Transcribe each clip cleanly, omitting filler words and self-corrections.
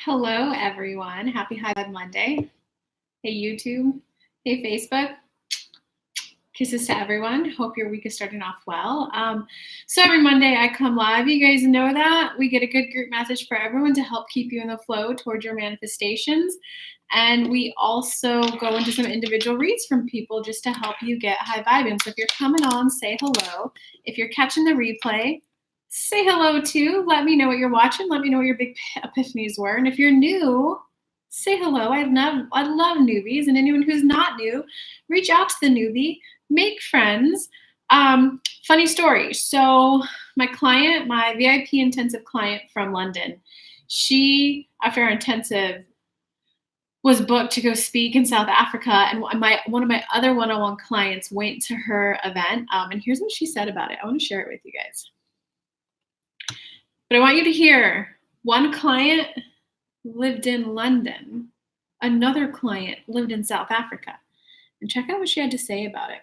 Hello, everyone. Happy High Vibe Monday. Hey, YouTube. Hey, Facebook. Kisses to everyone. Hope your week is starting off well. So every Monday I come live. You guys know that. We get a good group message for everyone to help keep you in the flow towards your manifestations. And we also go into some individual reads from people just to help you get high vibing. So if you're coming on, say hello. If you're catching the replay, say hello too. Let me know what you're watching. Let me know what your big epiphanies were. And if you're new, say hello. I love newbies. And anyone who's not new, reach out to the newbie. Make friends. Funny story. So my client, my VIP intensive client from London, she, after our intensive, was booked to go speak in South Africa. And one of my other one-on-one clients went to her event. And here's what she said about it. I want to share it with you guys. But I want you to hear, one client lived in London. Another client lived in South Africa. And check out what she had to say about it.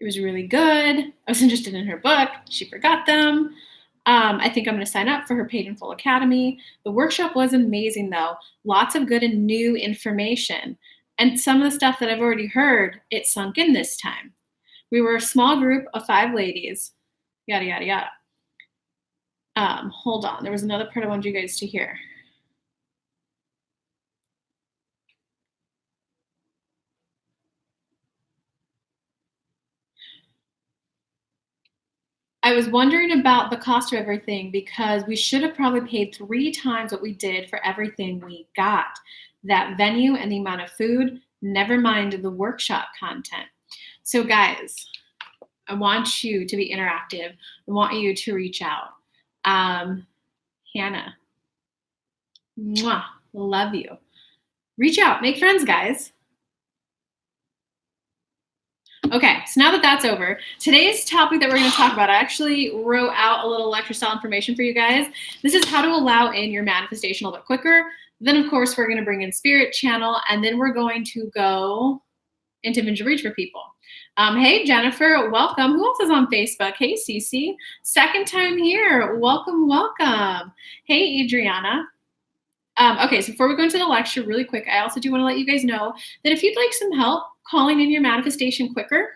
It was really good. I was interested in her book. She forgot them. I think I'm going to sign up for her Paid in Full Academy. The workshop was amazing, though. Lots of good and new information. And some of the stuff that I've already heard, it sunk in this time. We were a small group of 5 ladies. Yada, yada, yada. Hold on. There was another part I wanted you guys to hear. I was wondering about the cost of everything because we should have probably paid 3 times what we did for everything we got. That venue and the amount of food, never mind the workshop content. So guys, I want you to be interactive. I want you to reach out. Hannah, mwah, love you. Reach out, make friends, guys. Okay, so now that that's over, today's topic that we're going to talk about, I actually wrote out a little lecture style information for you guys. This is how to allow in your manifestation a little bit quicker. Then, of course, we're going to bring in spirit channel, and then we're going to go into individual reach for people. Hey, Jennifer, welcome. Who else is on Facebook? Hey, Cece, second time here. Welcome, welcome. Hey, Adriana. Okay, so before we go into the lecture really quick, I also do want to let you guys know that if you'd like some help calling in your manifestation quicker,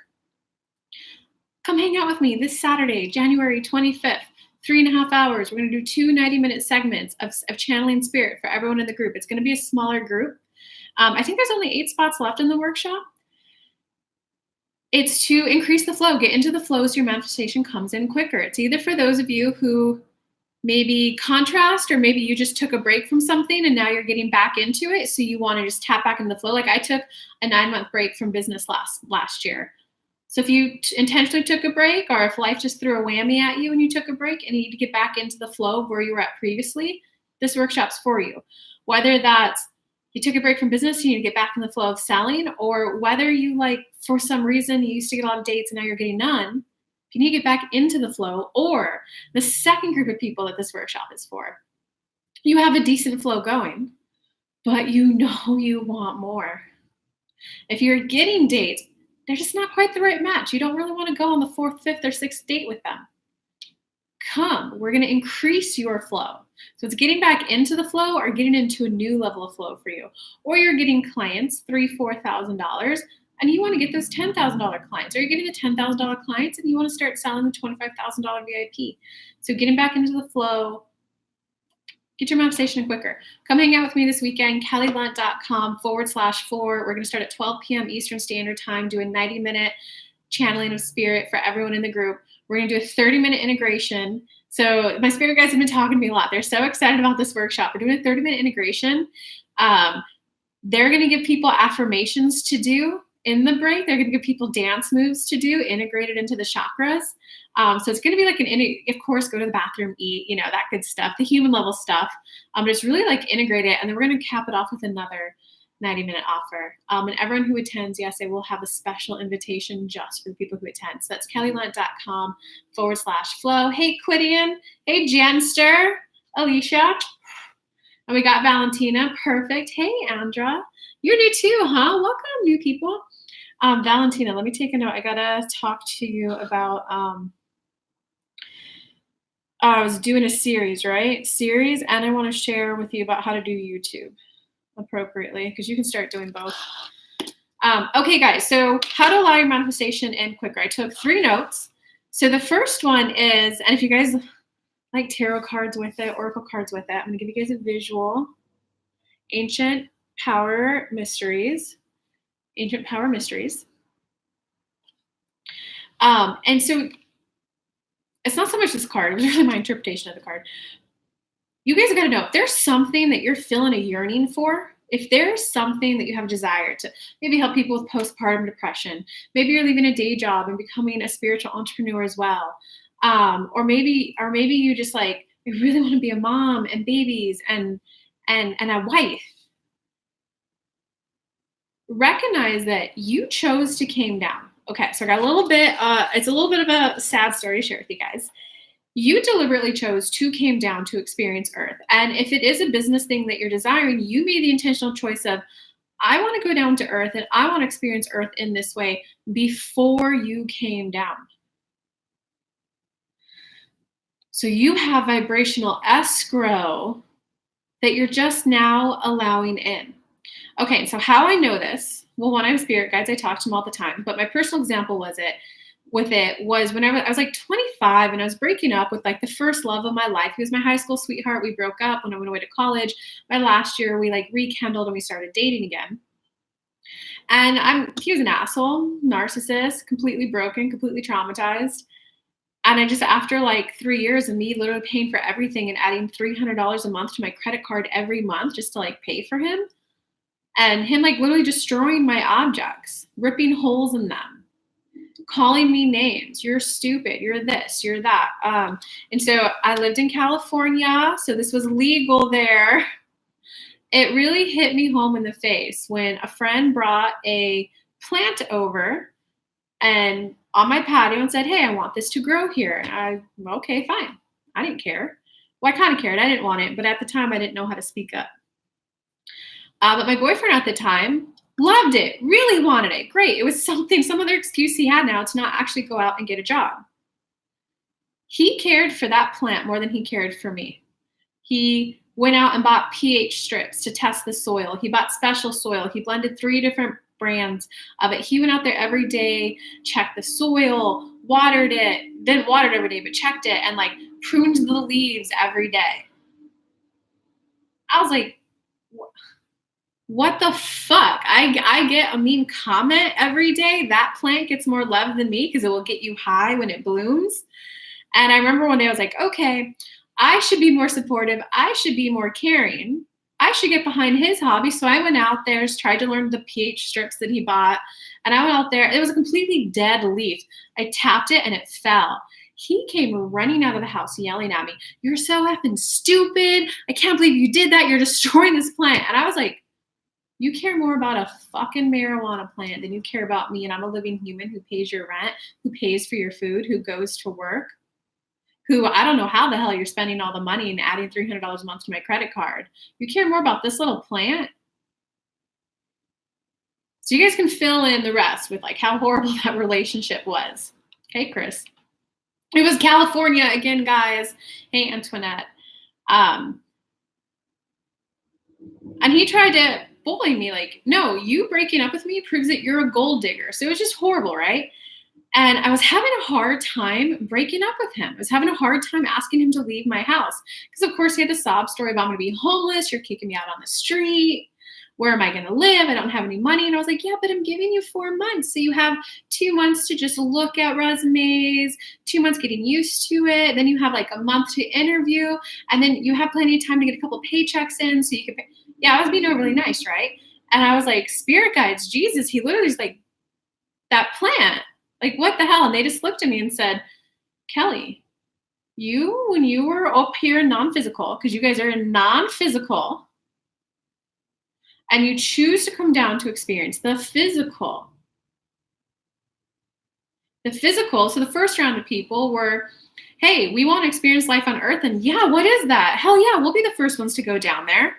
come hang out with me this Saturday, January 25th, 3.5 hours. We're going to do 2 90-minute segments of channeling spirit for everyone in the group. It's going to be a smaller group. I think there's only 8 spots left in the workshop. It's to increase the flow, get into the flow so your manifestation comes in quicker. It's either for those of you who maybe contrast, or maybe you just took a break from something and now you're getting back into it, so you want to just tap back in the flow. Like I took a 9-month break from business last year. So if you intentionally took a break, or if life just threw a whammy at you and you took a break and you need to get back into the flow of where you were at previously, this workshop's for you. Whether that's you took a break from business, you need to get back in the flow of selling, or whether you, like, for some reason you used to get a lot of dates and now you're getting none, you need to get back into the flow. Or the second group of people that this workshop is for, you have a decent flow going, but you know you want more. If you're getting dates, they're just not quite the right match. You don't really want to go on the 4th, 5th, or 6th date with them. Come, we're going to increase your flow. So it's getting back into the flow or getting into a new level of flow for you. Or you're getting clients, $3,000, $4,000, and you want to get those $10,000 clients. Or you're getting the $10,000 clients and you want to start selling the $25,000 VIP. So getting back into the flow, get your manifestation quicker. Come hang out with me this weekend, kellylunt.com/4. We're going to start at 12 p.m. Eastern Standard Time, doing 90-minute channeling of spirit for everyone in the group. We're going to do a 30-minute integration. So my spirit guys have been talking to me a lot. They're so excited about this workshop. We're doing a 30-minute integration. They're going to give people affirmations to do in the break. They're going to give people dance moves to do integrated into the chakras. So it's going to be like of course, go to the bathroom, eat, that good stuff, the human level stuff. Just really like integrate it. And then we're going to cap it off with another 90-minute offer. And everyone who attends, yes, I will have a special invitation just for the people who attend. So that's kellylunt.com/flow. Hey, Quidian. Hey, Jenster. Alicia. And we got Valentina. Perfect. Hey, Andra. You're new too, huh? Welcome, new people. Valentina, let me take a note. I got to talk to you about I was doing a series, right? Series, and I want to share with you about how to do YouTube appropriately, because you can start doing both. Okay, guys, so how to allow your manifestation in quicker. I took 3 notes. So the first one is, and if you guys like tarot cards with it, oracle cards with it, I'm going to give you guys a visual. Ancient Power Mysteries. Ancient Power Mysteries. And so it's not so much this card, it was really my interpretation of the card. You guys got to know, if there's something that you're feeling a yearning for, if there's something that you have a desire to maybe help people with postpartum depression, maybe you're leaving a day job and becoming a spiritual entrepreneur as well. Or maybe you just like, I really want to be a mom and babies and a wife. Recognize that you chose to came down. Okay, so I got a little bit, it's a little bit of a sad story to share with you guys. You deliberately chose to came down to experience Earth. And if it is a business thing that you're desiring, you made the intentional choice of, I want to go down to Earth and I want to experience Earth in this way before you came down. So you have vibrational escrow that you're just now allowing in. Okay, so how I know this, well, when I have spirit guides, I talk to them all the time, but my personal example was whenever I was like 25 and I was breaking up with like the first love of my life. He was my high school sweetheart. We broke up when I went away to college. My last year, we like rekindled and we started dating again. And he was an asshole, narcissist, completely broken, completely traumatized. And I just, after like 3 years of me literally paying for everything and adding $300 a month to my credit card every month just to like pay for him, and him like literally destroying my objects, ripping holes in them, calling me names. You're stupid. You're this, you're that. And so I lived in California, so this was legal there. It really hit me home in the face when a friend brought a plant over and on my patio and said, hey, I want this to grow here. And okay, fine. I didn't care. Well, I kind of cared. I didn't want it, but at the time I didn't know how to speak up. But my boyfriend at the time loved it, really wanted it. Great. It was some other excuse he had now to not actually go out and get a job. He cared for that plant more than he cared for me. He went out and bought pH strips to test the soil. He bought special soil. He blended 3 different brands of it. He went out there every day, checked the soil, watered it, didn't water it every day, but checked it and like pruned the leaves every day. I was like, what the fuck? I get a mean comment every day. That plant gets more love than me because it will get you high when it blooms. And I remember one day I was like, okay, I should be more supportive. I should be more caring. I should get behind his hobby. So I went out there, tried to learn the pH strips that he bought. And I went out there. It was a completely dead leaf. I tapped it and it fell. He came running out of the house yelling at me, you're so effing stupid. I can't believe you did that. You're destroying this plant. And I was like, you care more about a fucking marijuana plant than you care about me, and I'm a living human who pays your rent, who pays for your food, who goes to work, who I don't know how the hell you're spending all the money and adding $300 a month to my credit card. You care more about this little plant? So you guys can fill in the rest with like how horrible that relationship was. Hey, Chris. It was California again, guys. Hey, Antoinette. And he tried to bully me like, no, you breaking up with me proves that you're a gold digger. So it was just horrible, right? And I was having a hard time breaking up with him. I was having a hard time asking him to leave my house. Because of course he had the sob story about I'm going to be homeless. You're kicking me out on the street. Where am I going to live? I don't have any money. And I was like, yeah, but I'm giving you 4 months. So you have 2 months to just look at resumes, 2 months getting used to it. Then you have like a month to interview. And then you have plenty of time to get a couple paychecks in so you can pay. Yeah, I was being really nice, right? And I was like, spirit guides, Jesus, he literally is like, that plant, like what the hell? And they just looked at me and said, Kelly, when you were up here in non-physical, because you guys are in non-physical, and you choose to come down to experience the physical. So the first round of people were, hey, we want to experience life on Earth. And yeah, what is that? Hell yeah, we'll be the first ones to go down there.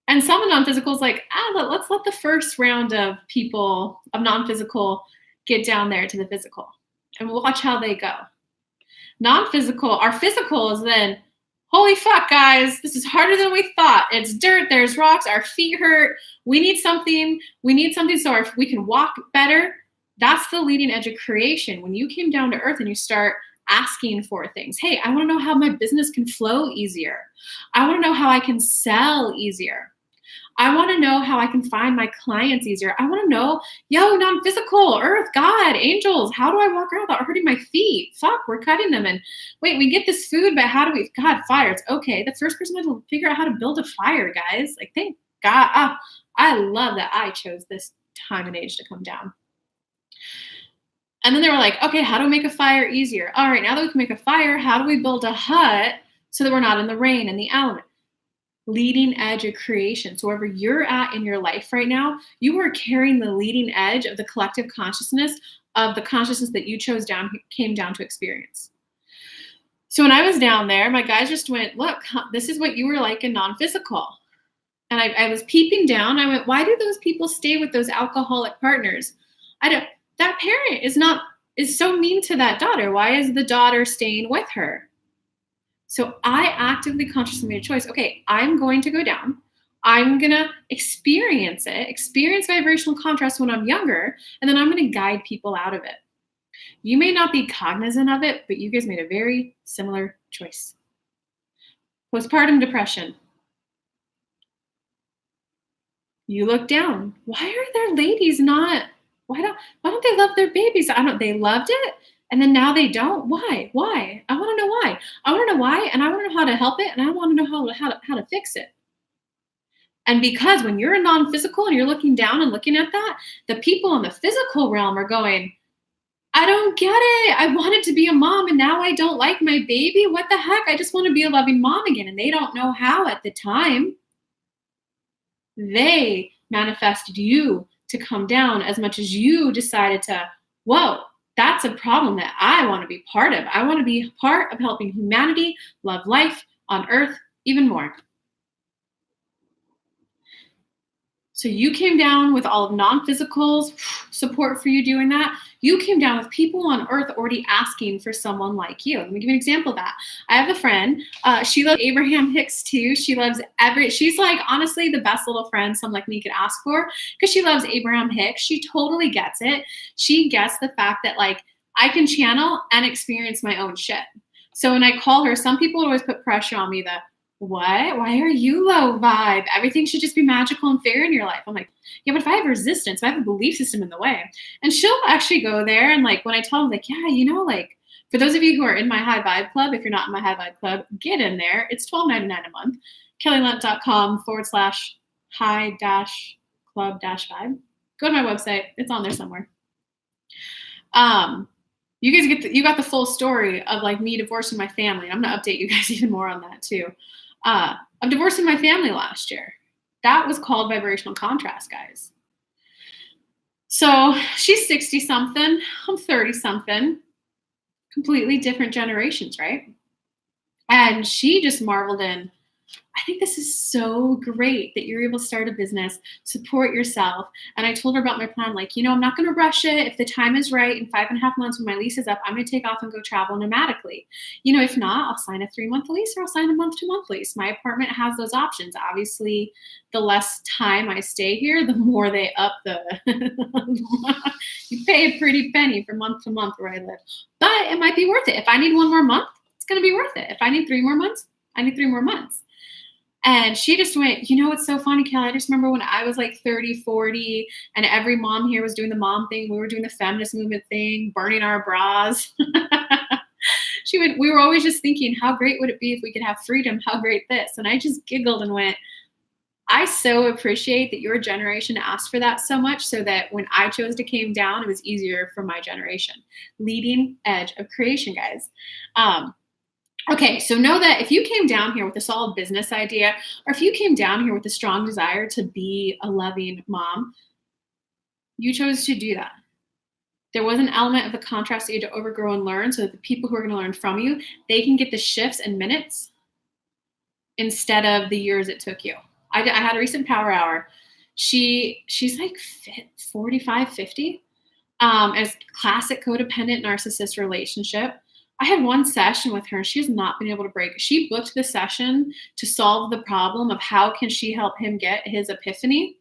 And some of non-physical is like, let's let the first round of people of non-physical get down there to the physical. And we'll watch how they go. Non-physical, our physical is then, holy fuck, guys, this is harder than we thought. It's dirt, there's rocks, our feet hurt. We need something so we can walk better. That's the leading edge of creation. When you came down to earth and you start asking for things. Hey, I want to know how my business can flow easier. I want to know how I can sell easier. I want to know how I can find my clients easier. I want to know, non-physical, earth, God, angels, how do I walk around without hurting my feet? Fuck, we're cutting them. And wait, we get this food, but how do we, God, fires. Okay, the first person had to figure out how to build a fire, guys. Like, thank God. I love that I chose this time and age to come down. And then they were like, okay, how do we make a fire easier? All right, now that we can make a fire, how do we build a hut so that we're not in the rain and the element? Leading edge of creation. So wherever you're at in your life right now, you are carrying the leading edge of the collective consciousness of the consciousness that you came down to experience. So when I was down there, my guys just went, look, this is what you were like in non-physical. And I was peeping down. I went, why do those people stay with those alcoholic partners? That parent is so mean to that daughter. Why is the daughter staying with her? So I actively consciously made a choice. Okay, I'm going to go down. I'm going to experience vibrational contrast when I'm younger, and then I'm going to guide people out of it. You may not be cognizant of it, but you guys made a very similar choice. Postpartum depression. You look down. Why are their ladies not? Why don't they love their babies? They loved it, and then now they don't. Why? I want to know why. I want to know why, and I want to know how to help it, and I want to know how to fix it. And because when you're a non-physical and you're looking down and looking at that, the people in the physical realm are going, I don't get it. I wanted to be a mom, and now I don't like my baby. What the heck? I just want to be a loving mom again, and they don't know how at the time. They manifested you to come down as much as you decided to, whoa, that's a problem that I want to be part of. I want to be part of helping humanity love life on earth even more. So you came down with all of non-physicals support for you doing that. You came down with people on earth already asking for someone like you. Let me give you an example of that. I have a friend. She loves Abraham Hicks too. She's like honestly the best little friend someone like me could ask for because she loves Abraham Hicks. She totally gets it. She gets the fact that like I can channel and experience my own shit. So when I call her, some people always put pressure on me that, what? Why are you low vibe? Everything should just be magical and fair in your life. I'm like, yeah, but if I have resistance, if I have a belief system in the way. And she'll actually go there. And like, when I tell them like, yeah, like for those of you who are in my high vibe club, if you're not in my high vibe club, get in there. It's $12.99 a month. kellylunt.com/high-club-vibe. Go to my website. It's on there somewhere. You guys you got the full story of like me divorcing my family. And I'm going to update you guys even more on that too. Of divorcing my family last year. That was called vibrational contrast, guys. So she's 60 something, I'm 30 something, completely different generations, right? And she just marveled in, I think this is so great that you're able to start a business, support yourself. And I told her about my plan, like, I'm not going to rush it. If the time is right, in 5.5 months when my lease is up, I'm going to take off and go travel nomadically. If not, I'll sign a 3-month lease or I'll sign a month-to-month lease. My apartment has those options. Obviously, the less time I stay here, the more they up you pay a pretty penny for month to month where I live. But it might be worth it. If I need 1 more month, it's going to be worth it. If I need 3 more months, I need 3 more months. And she just went, it's so funny, Kelly. I just remember when I was like 30, 40, and every mom here was doing the mom thing. We were doing the feminist movement thing, burning our bras. She went, we were always just thinking, how great would it be if we could have freedom? How great this? And I just giggled and went, I so appreciate that your generation asked for that so much so that when I chose to came down, it was easier for my generation. Leading edge of creation, guys. Okay, so know that if you came down here with a solid business idea, or if you came down here with a strong desire to be a loving mom, you chose to do that. There was an element of the contrast that you had to overgrow and learn so that the people who are going to learn from you, they can get the shifts in minutes instead of the years it took you. I had a recent power hour. She's like 45, 50. As classic codependent narcissist relationship. I had one session with her. She has not been able to break. She booked the session to solve the problem of how can she help him get his epiphany.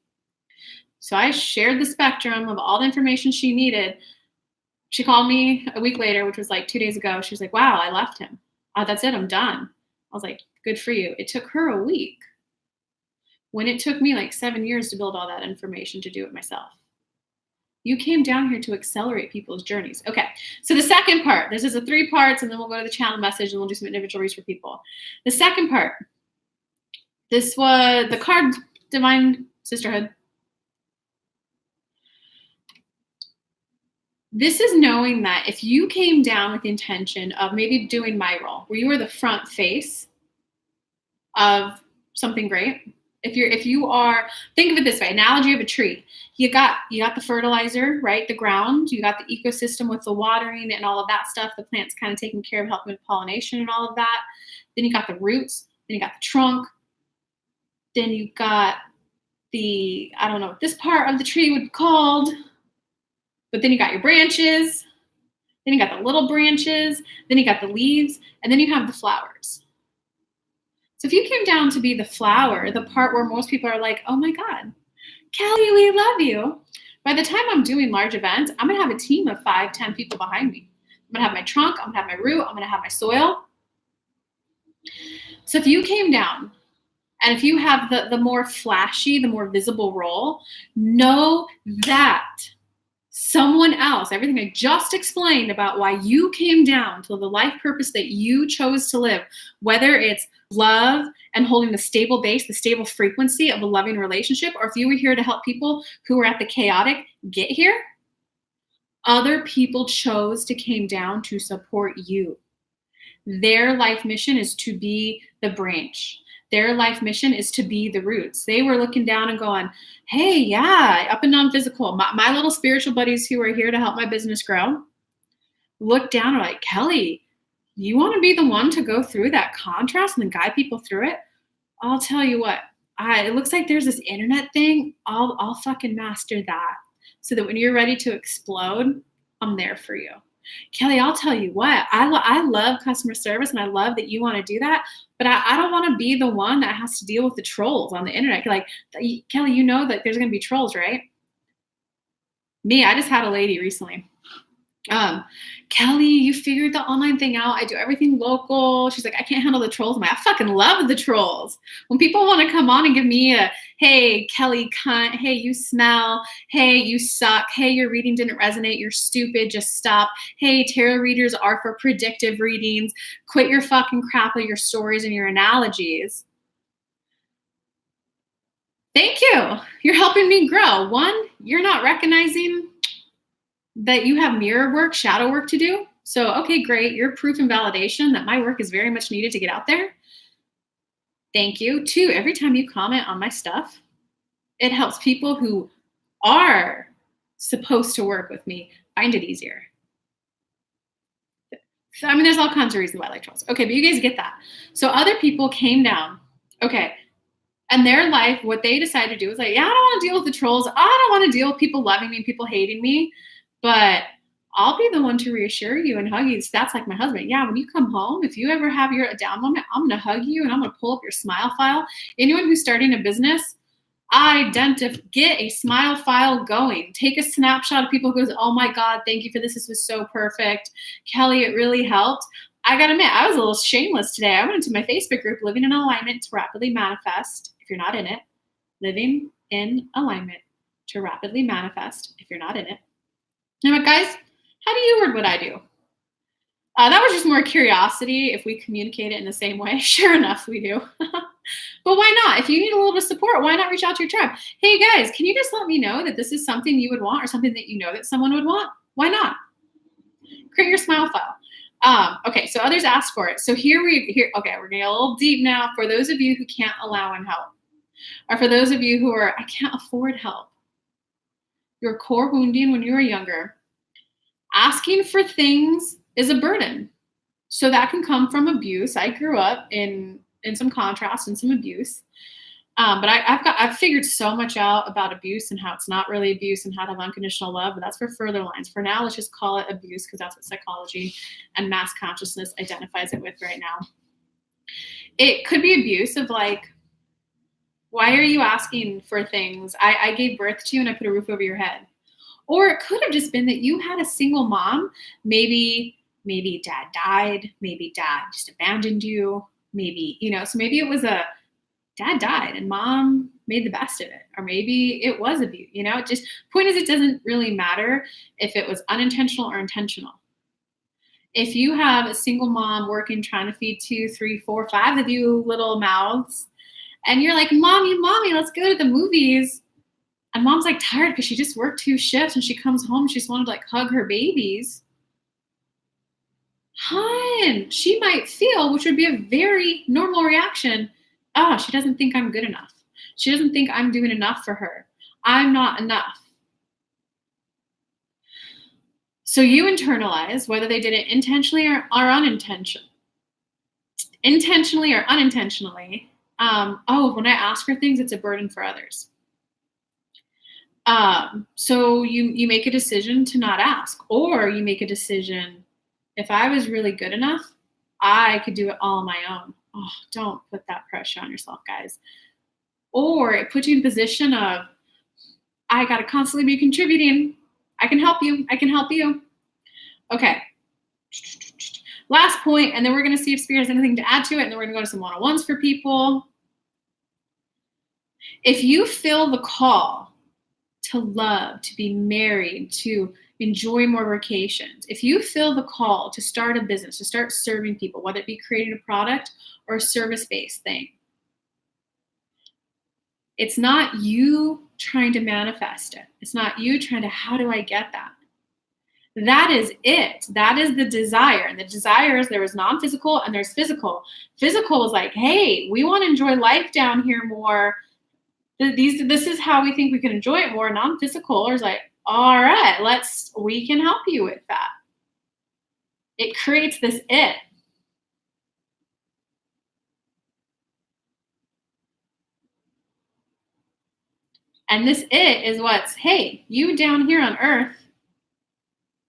So I shared the spectrum of all the information she needed. She called me a week later, which was like 2 days ago. She was like, wow, I left him. That's it. I'm done. I was like, good for you. It took her a week when it took me like 7 years to build all that information to do it myself. You came down here to accelerate people's journeys. Okay, so the second part, this is the 3 parts, and then we'll go to the channel message and we'll do some individual reads for people. The second part, this was the card Divine Sisterhood. This is knowing that if you came down with the intention of maybe doing my role, where you were the front face of something great. If you are, think of it this way, analogy of a tree. You got the fertilizer, right? The ground, you got the ecosystem with the watering and all of that stuff. The plant's kind of taking care of helping with pollination and all of that. Then you got the roots, then you got the trunk. Then you got the, I don't know what this part of the tree would be called, but then you got your branches, then you got the little branches, then you got the leaves, and then you have the flowers. So if you came down to be the flower, the part where most people are like, oh my God, Kelly, we love you. By the time I'm doing large events, I'm going to have a team of 5, 10 people behind me. I'm going to have my trunk, I'm going to have my root, I'm going to have my soil. So if you came down and if you have the more flashy, the more visible role, know that someone else, everything I just explained about why you came down to the life purpose that you chose to live, whether it's love and holding the stable base, the stable frequency of a loving relationship, or if you were here to help people who were at the chaotic get here, other people chose to came down to support you. Their life mission is to be the branch. Their life mission is to be the roots. They were looking down and going, hey, yeah, up and down physical. My little spiritual buddies who are here to help my business grow look down and are like, Kelly, you want to be the one to go through that contrast and then guide people through it? I'll tell you what, it looks like there's this internet thing. I'll fucking master that so that when you're ready to explode, I'm there for you. Kelly, I'll tell you what, I love customer service and I love that you want to do that, but I don't want to be the one that has to deal with the trolls on the internet. Like, Kelly, you know that there's going to be trolls, right? Me, I just had a lady recently. Kelly, you figured the online thing out. I do everything local. She's like, I can't handle the trolls. I'm like, I fucking love the trolls. When people want to come on and give me a, hey, Kelly, cunt. Hey, you smell. Hey, you suck. Hey, your reading didn't resonate. You're stupid. Just stop. Hey, tarot readers are for predictive readings. Quit your fucking crap with your stories and your analogies. Thank you. You're helping me grow. One, you're not recognizing that you have mirror work, shadow work to do. So, okay, great. You're proof and validation that my work is very much needed to get out there. Thank you. 2, every time you comment on my stuff, it helps people who are supposed to work with me find it easier. So, I mean, there's all kinds of reasons why I like trolls. Okay, but you guys get that. So other people came down. Okay. And their life, what they decided to do was like, yeah, I don't want to deal with the trolls. I don't want to deal with people loving me, people hating me. But I'll be the one to reassure you and hug you. That's like my husband. Yeah, when you come home, if you ever have your down moment, I'm going to hug you and I'm going to pull up your smile file. Anyone who's starting a business, get a smile file going. Take a snapshot of people who goes, oh my God, thank you for this. This was so perfect. Kelly, it really helped. I got to admit, I was a little shameless today. I went into my Facebook group, Living in Alignment to Rapidly Manifest. If you're not in it, Living in Alignment to Rapidly Manifest. If you're not in it. And I'm like, guys, how do you word what I do? That was just more curiosity if we communicate it in the same way. Sure enough, we do. But why not? If you need a little bit of support, why not reach out to your tribe? Hey, guys, can you just let me know that this is something you would want or something that you know that someone would want? Why not? Create your smile file. Okay, so others ask for it. So okay, we're going to get a little deep now. For those of you who can't allow and help, or for those of you who are, I can't afford help. Your core wounding when you were younger, asking for things is a burden. So that can come from abuse. I grew up in some contrast and some abuse. But I've figured so much out about abuse and how it's not really abuse and how to have unconditional love, but that's for further lines. For now, let's just call it abuse because that's what psychology and mass consciousness identifies it with right now. It could be abuse of like, why are you asking for things? I gave birth to you and I put a roof over your head. Or it could have just been that you had a single mom. Maybe dad died. Maybe dad just abandoned you. Maybe, so maybe it was a dad died and mom made the best of it. Or maybe it was abuse, just point is it doesn't really matter if it was unintentional or intentional. If you have a single mom working, trying to feed 2, 3, 4, 5 of you little mouths, and you're like, mommy, let's go to the movies. And mom's like tired because she just worked 2 shifts and she comes home, she just wanted to like hug her babies. Hun, she might feel, which would be a very normal reaction, oh, she doesn't think I'm good enough. She doesn't think I'm doing enough for her. I'm not enough. So you internalize, whether they did it intentionally or unintentionally, oh, when I ask for things, it's a burden for others. So you make a decision to not ask, or you make a decision, if I was really good enough, I could do it all on my own. Oh, don't put that pressure on yourself, guys. Or it puts you in a position of, I got to constantly be contributing. I can help you. Okay. Last point, and then we're going to see if Spirit has anything to add to it, and then we're going to go to some one-on-ones for people. If you feel the call to love, to be married, to enjoy more vacations, if you feel the call to start a business, to start serving people, whether it be creating a product or a service-based thing, it's not you trying to manifest it. It's not you trying to, how do I get that? That is it. That is the desire. And the desire is, there is non-physical and there's physical. Physical is like, hey, we want to enjoy life down here more. This is how we think we can enjoy it more. Non-physical is like, all right, we can help you with that. It creates this it. And this it is what's, hey, you down here on earth,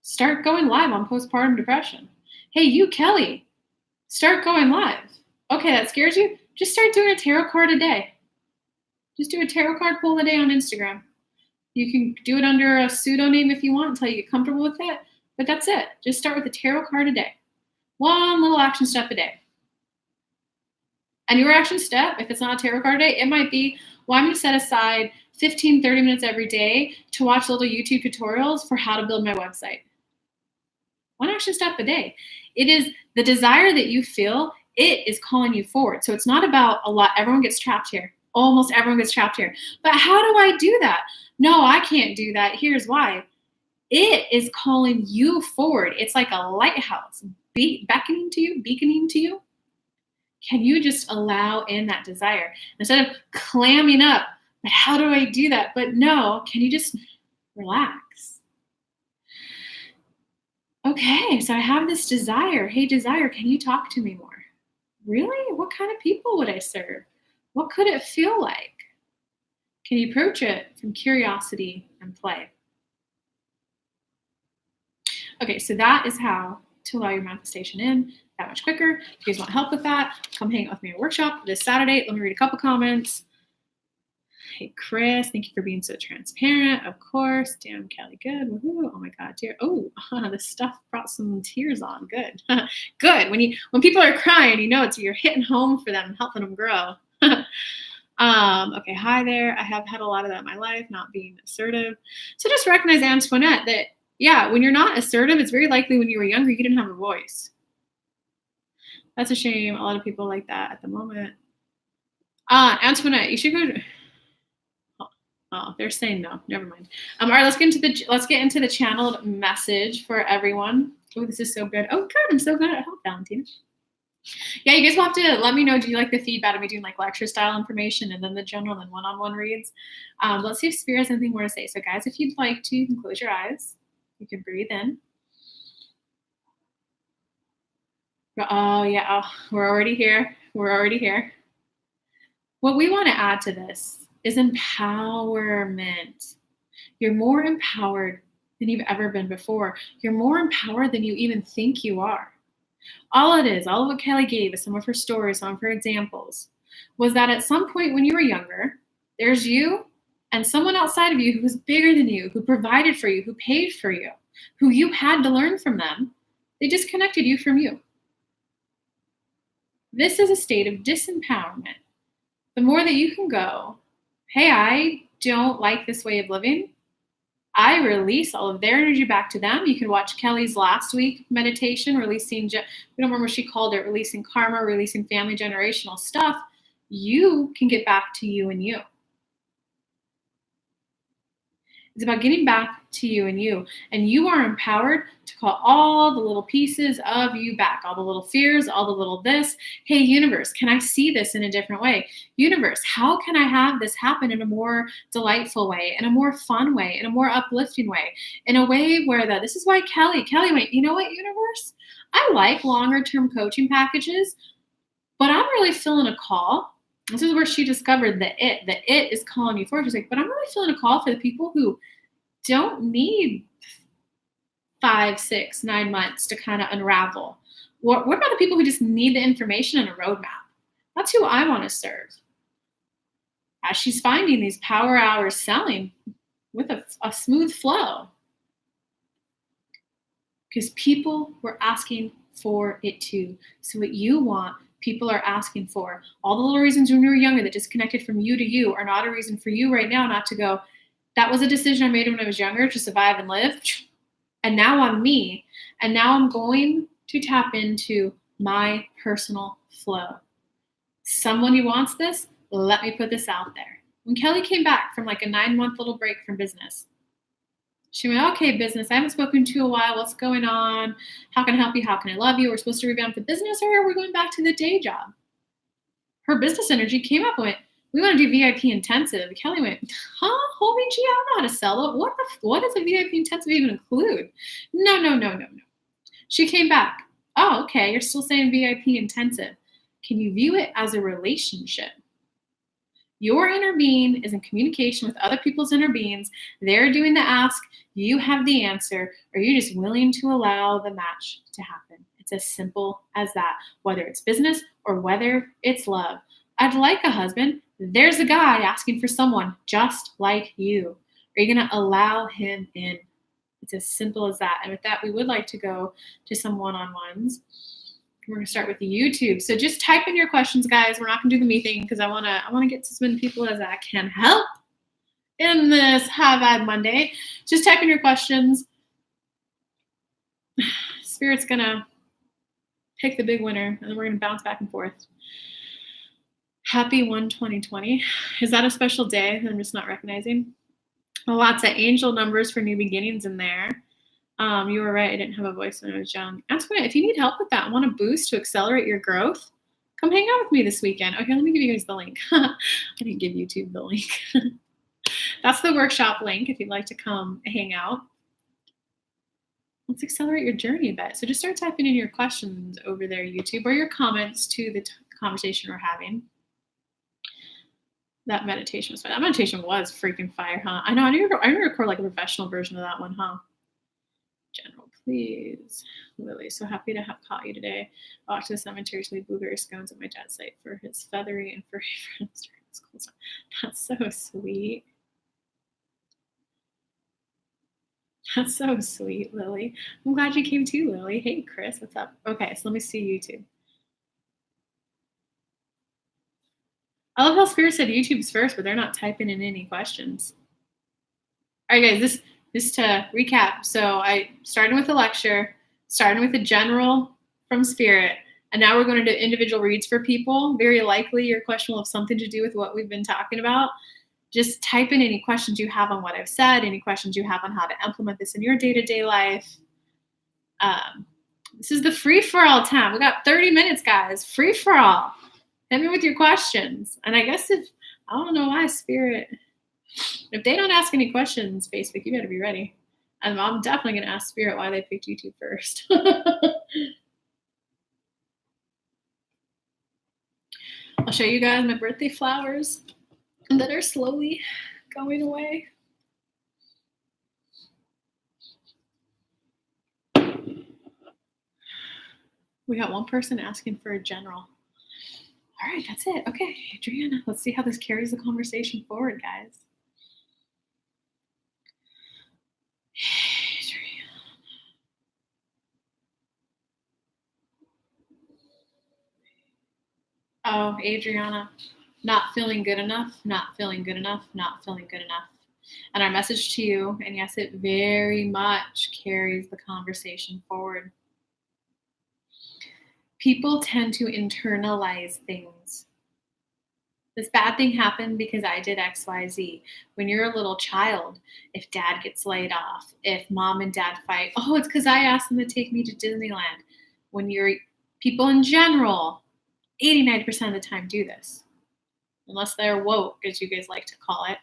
start going live on postpartum depression. Hey, you, Kelly, start going live. Okay, that scares you? Just start doing a tarot card a day. Just do a tarot card pull a day on Instagram. You can do it under a pseudonym if you want until you get comfortable with it, but that's it. Just start with a tarot card a day. One little action step a day. And your action step, if it's not a tarot card a day, it might be, well, I'm going to set aside 15, 30 minutes every day to watch little YouTube tutorials for how to build my website. One action step a day. It is the desire that you feel, it is calling you forward. So it's not about a lot. Everyone gets trapped here. Almost everyone gets trapped here. But how do I do that? No, I can't do that. Here's why. It is calling you forward. It's like a lighthouse beckoning to you. Can you just allow in that desire? Instead of clamming up, but how do I do that? But no, can you just relax? Okay, so I have this desire. Hey, desire, can you talk to me more? Really? What kind of people would I serve? What could it feel like? Can you approach it from curiosity and play? Okay, so that is how to allow your manifestation in that much quicker. If you guys want help with that, come hang out with me at a workshop this Saturday. Let me read a couple comments. Hey, Chris, thank you for being so transparent. Of course. Damn, Kelly, good. Woo-hoo. Oh my God, dear. Oh, this stuff brought some tears on. Good. Good. When people are crying, you're hitting home for them and helping them grow. Okay, hi there. I have had a lot of that in my life, not being assertive. So just recognize, Antoinette, that, yeah, when you're not assertive, it's very likely when you were younger, you didn't have a voice. That's a shame. A lot of people like that at the moment. Antoinette, you should go. Oh, they're saying no. Never mind. All right, let's get into the channeled message for everyone. Oh, this is so good. Oh, good. I'm so good at help, Valentina. Yeah, you guys will have to let me know. Do you like the feedback? Am I doing like lecture style information and then the general and one-on-one reads? Let's see if Spirit has anything more to say. So guys, if you'd like to, you can close your eyes. You can breathe in. Oh, yeah. Oh, we're already here. What we want to add to this is empowerment. You're more empowered than you've ever been before. You're more empowered than you even think you are. All it is, all of what Kelly gave us, some of her stories, some of her examples, was that at some point when you were younger, there's you and someone outside of you who was bigger than you, who provided for you, who paid for you, who you had to learn from them. They disconnected you from you. This is a state of disempowerment. The more that you can go, hey, I don't like this way of living, I release all of their energy back to them. You can watch Kelly's last week meditation, releasing, we don't remember what she called it, releasing karma, releasing family generational stuff. You can get back to you and you. It's about getting back to you and you. And you are empowered to call all the little pieces of you back, all the little fears, all the little this. Hey, universe, can I see this in a different way? Universe, how can I have this happen in a more delightful way, in a more fun way, in a more uplifting way, in a way where this is why Kelly went, you know what, universe? I like longer term coaching packages, but I'm really feeling a call. This is where she discovered the it is calling you forward. She's like, but I'm really feeling a call for the people who don't need 5, 6, 9 months to kind of unravel. What about the people who just need the information and a roadmap? That's who I want to serve. As she's finding these power hours selling with a smooth flow. Because people were asking for it too. So what you want, people are asking for. All the little reasons when you were younger that disconnected from you to you are not a reason for you right now not to go, that was a decision I made when I was younger to survive and live. And now I'm me. And now I'm going to tap into my personal flow. Someone who wants this, let me put this out there. When Kelly came back from like a 9-month little break from business, she went, okay, business, I haven't spoken to you in a while. What's going on? How can I help you? How can I love you? We're supposed to revamp the business, or are we going back to the day job? Her business energy came up and went, we want to do VIP intensive. Kelly went, huh? Holy gee, I don't know how to sell it. What does a VIP intensive even include? No. She came back. Oh, okay, you're still saying VIP intensive. Can you view it as a relationship? Your inner being is in communication with other people's inner beings. They're doing the ask. You have the answer. Are you just willing to allow the match to happen? It's as simple as that, whether it's business or whether it's love. I'd like a husband. There's a guy asking for someone just like you. Are you going to allow him in? It's as simple as that. And with that, we would like to go to some one-on-ones. We're going to start with the YouTube. So just type in your questions, guys. We're not going to do the me thing because I want to get to as many people as I can help in this High Vibe Monday. Just type in your questions. Spirit's going to pick the big winner, and then we're going to bounce back and forth. Happy 1/20/20. Is that a special day that I'm just not recognizing? Lots of angel numbers for new beginnings in there. You were right. I didn't have a voice when I was young. That's good. If you need help with that, want a boost to accelerate your growth, come hang out with me this weekend. Okay, let me give you guys the link. I didn't give YouTube the link. That's the workshop link if you'd like to come hang out. Let's accelerate your journey a bit. So just start typing in your questions over there, YouTube, or your comments to the conversation we're having. That meditation was fun. That meditation was freaking fire, huh? I know. I need to record like a professional version of that one, huh? General, please. Lily, so happy to have caught you today. I walked to the cemetery to leave blueberry scones at my dad's site for his feathery and furry friends during his school time. That's so sweet. That's so sweet, Lily. I'm glad you came too, Lily. Hey, Chris, what's up? Okay, so let me see YouTube. I love how Spirit said YouTube's first, but they're not typing in any questions. All right, guys, just to recap. So I started with a lecture, started with a general from Spirit, and now we're going to do individual reads for people. Very likely your question will have something to do with what we've been talking about. Just type in any questions you have on what I've said, any questions you have on how to implement this in your day-to-day life. This is the free-for-all time. We got 30 minutes, guys. Free-for-all. Hit me with your questions. And I guess I don't know why Spirit, if they don't ask any questions, Facebook, you better be ready. And I'm definitely going to ask Spirit why they picked YouTube first. I'll show you guys my birthday flowers that are slowly going away. We got one person asking for a general. All right, that's it. Okay, Adriana, let's see how this carries the conversation forward, guys. Oh, Adriana, not feeling good enough, not feeling good enough, not feeling good enough. And our message to you, and yes, it very much carries the conversation forward. People tend to internalize things. This bad thing happened because I did XYZ. When you're a little child, if dad gets laid off, if mom and dad fight, oh, it's because I asked them to take me to Disneyland. When you're people in general, 80-90% of the time do this, unless they're woke, as you guys like to call it.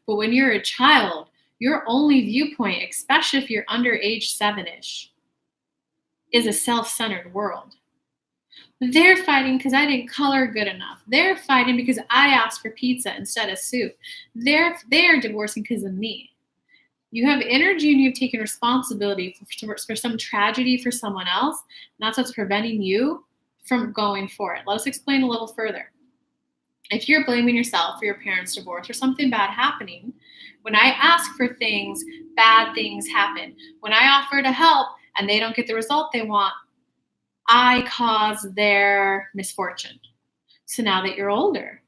But when you're a child, your only viewpoint, especially if you're under age 7-ish, is a self-centered world. They're fighting because I didn't color good enough. They're fighting because I asked for pizza instead of soup. They're divorcing because of me. You have energy and you've taken responsibility for some tragedy for someone else. And that's what's preventing you from going for it. Let us explain a little further. If you're blaming yourself for your parents' divorce or something bad happening, when I ask for things, bad things happen. When I offer to help and they don't get the result they want, I cause their misfortune. So now that you're older,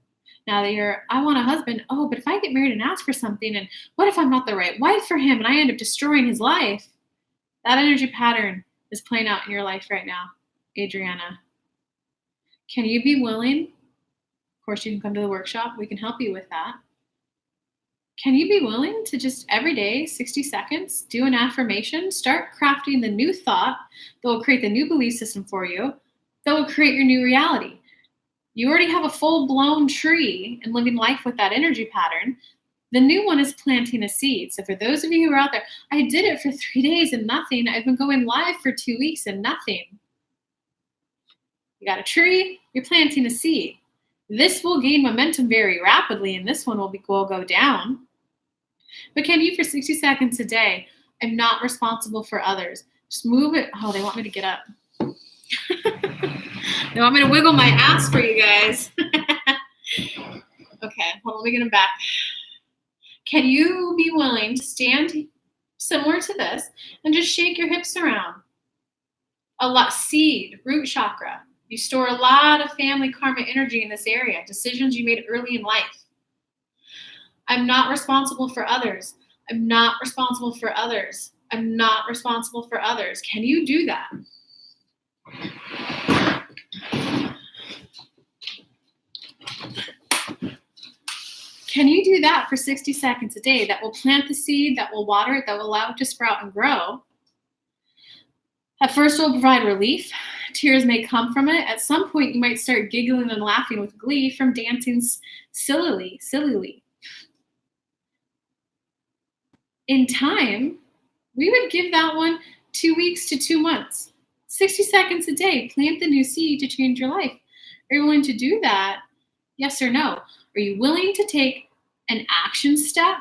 now that I want a husband, oh, but if I get married and ask for something, and what if I'm not the right wife for him and I end up destroying his life? That energy pattern is playing out in your life right now, Adriana. Can you be willing? Of course, you can come to the workshop. We can help you with that. Can you be willing to just every day, 60 seconds, do an affirmation, start crafting the new thought that will create the new belief system for you, that will create your new reality? You already have a full-blown tree and living life with that energy pattern. The new one is planting a seed. So for those of you who are out there, I did it for 3 days and nothing. I've been going live for 2 weeks and nothing. You got a tree, you're planting a seed. This will gain momentum very rapidly, and this one will go down. But can you, for 60 seconds a day, I'm not responsible for others. Just move it. Oh, they want me to get up. They want me to wiggle my ass for you guys. Okay, well, let me get them back. Can you be willing to stand similar to this and just shake your hips around? Seed, root chakra. You store a lot of family karma energy in this area, decisions you made early in life. I'm not responsible for others. I'm not responsible for others. I'm not responsible for others. Can you do that? Can you do that for 60 seconds a day? That will plant the seed, that will water it, that will allow it to sprout and grow. At first, it will provide relief. Tears may come from it. At some point, you might start giggling and laughing with glee from dancing sillily. In time, we would give that one 2 weeks to 2 months. 60 seconds a day, plant the new seed to change your life. Are you willing to do that? Yes or no? Are you willing to take an action step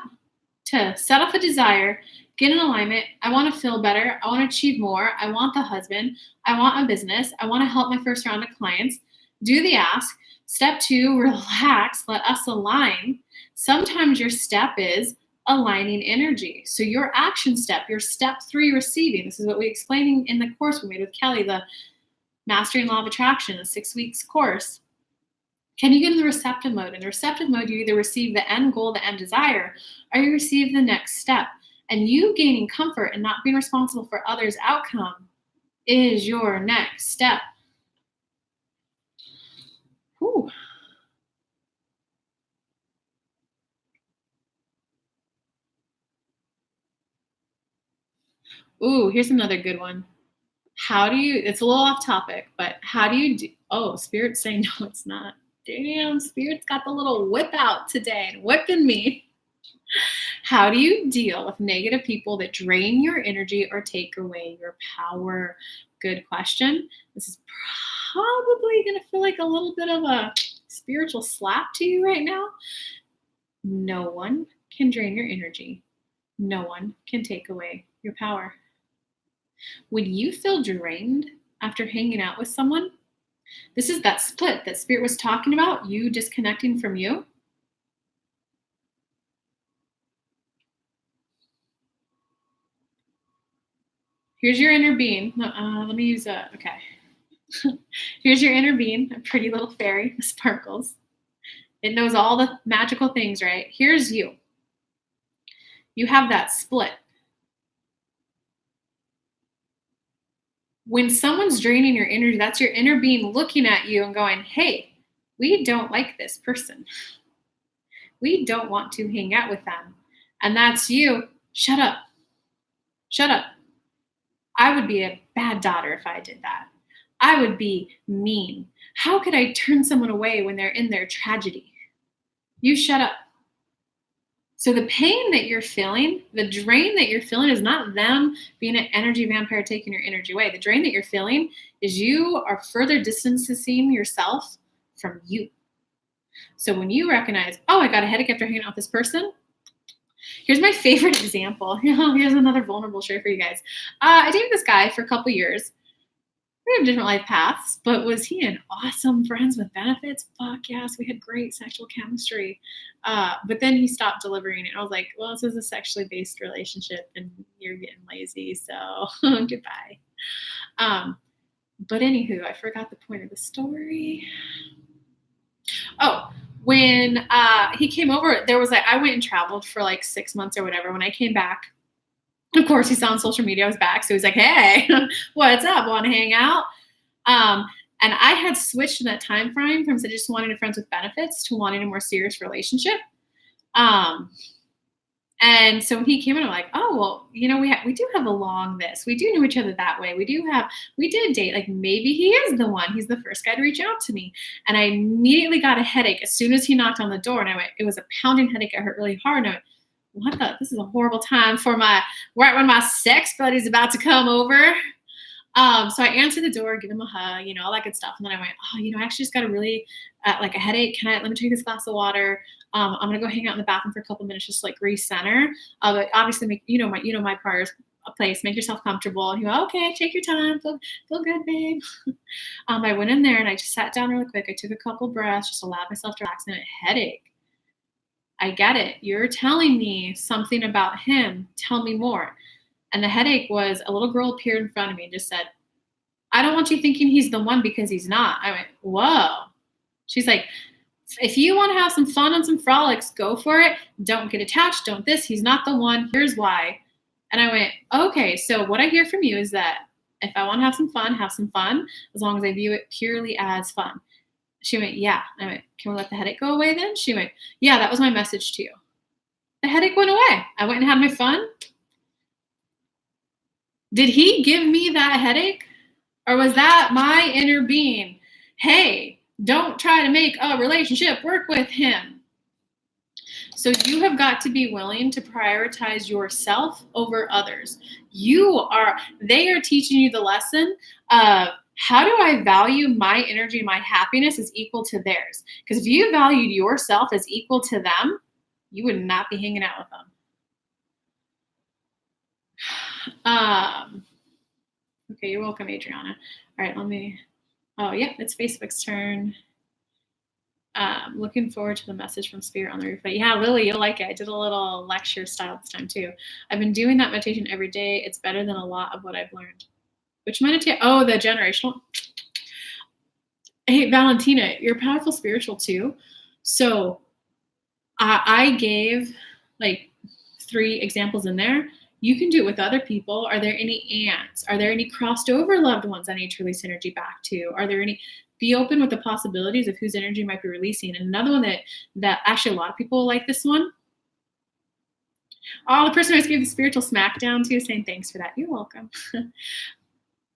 to set off a desire, get in alignment? I want to feel better. I want to achieve more. I want the husband. I want a business. I want to help my first round of clients. Do the ask. Step 2, relax. Let us align. Sometimes your step is aligning energy. So your action step, your step 3, receiving. This is what we explained in the course we made with Kelly, the Mastering Law of Attraction, a 6 weeks course. Can you get in the receptive mode? In the receptive mode, you either receive the end goal, the end desire, or you receive the next step. And you gaining comfort and not being responsible for others' outcome is your next step. Whew. Ooh, here's another good one. It's a little off topic, but how do you Spirit's saying no, it's not. Damn, Spirit's got the little whip out today and whipping me. How do you deal with negative people that drain your energy or take away your power? Good question. This is probably going to feel like a little bit of a spiritual slap to you right now. No one can drain your energy. No one can take away your power. When you feel drained after hanging out with someone, this is that split that Spirit was talking about, you disconnecting from you. Here's your inner being. Let me use okay. Here's your inner being, a pretty little fairy, sparkles. It knows all the magical things, right? Here's you. You have that split. When someone's draining your energy, that's your inner being looking at you and going, hey, we don't like this person. We don't want to hang out with them. And that's you. Shut up. Shut up. I would be a bad daughter if I did that. I would be mean. How could I turn someone away when they're in their tragedy? You shut up. So the pain that you're feeling, the drain that you're feeling is not them being an energy vampire taking your energy away. The drain that you're feeling is you are further distancing yourself from you. So when you recognize, oh, I got a headache after hanging out with this person. Here's my favorite example. Here's another vulnerable share for you guys. I dated this guy for a couple years. We have different life paths, but was he an awesome friends with benefits? Fuck yes, we had great sexual chemistry. But then he stopped delivering it. I was like, well, this is a sexually based relationship and you're getting lazy, so goodbye. But anywho, I forgot the point of the story. Oh, when he came over, there was like, I went and traveled for like 6 months or whatever. When I came back, of course, he saw on social media I was back. So he's like, hey, what's up? Want to hang out? And I had switched in that time frame from just wanting a friends with benefits to wanting a more serious relationship. And so when he came in, I'm like, oh, well, you know, we do have a long this. We do know each other that way. We did date. Like maybe he is the one. He's the first guy to reach out to me. And I immediately got a headache as soon as he knocked on the door. And I went, it was a pounding headache. It hurt really hard. And I went, this is a horrible time for right when my sex buddy's about to come over. So I answered the door, give him a hug, you know, all that good stuff. And then I went, oh, you know, I actually just got a really like a headache. Let me take this glass of water. I'm going to go hang out in the bathroom for a couple minutes, just like recenter. But obviously make, my prior place, make yourself comfortable. And he went, okay, take your time. Feel good, babe. I went in there and I just sat down really quick. I took a couple breaths, just allowed myself to relax, and a headache. I get it. You're telling me something about him. Tell me more. And the headache was a little girl appeared in front of me and just said, I don't want you thinking he's the one because he's not. I went, whoa. She's like, if you want to have some fun and some frolics, go for it. Don't get attached. Don't this. He's not the one. Here's why. And I went, okay. So what I hear from you is that if I want to have some fun, as long as I view it purely as fun. She went, yeah. I went, can we let the headache go away then? She went, yeah, that was my message to you. The headache went away. I went and had my fun. Did he give me that headache? Or was that my inner being? Hey, don't try to make a relationship work with him. So you have got to be willing to prioritize yourself over others. They are teaching you the lesson of how do I value my energy, my happiness is equal to theirs? Because if you valued yourself as equal to them, you would not be hanging out with them. Okay, you're welcome, Adriana. All right, it's Facebook's turn. Looking forward to the message from Spirit on the replay. Yeah, Lily, you'll like it. I did a little lecture style this time too. I've been doing that meditation every day. It's better than a lot of what I've learned. Which meditation? Oh, the generational. Hey, Valentina, you're powerful spiritual too. So I gave like 3 examples in there. You can do it with other people. Are there any ants? Are there any crossed over loved ones I need to release energy back to? Are there any? Be open with the possibilities of whose energy might be releasing. And another one that actually a lot of people like this one. Oh, the person I just gave the spiritual smackdown to, saying thanks for that. You're welcome.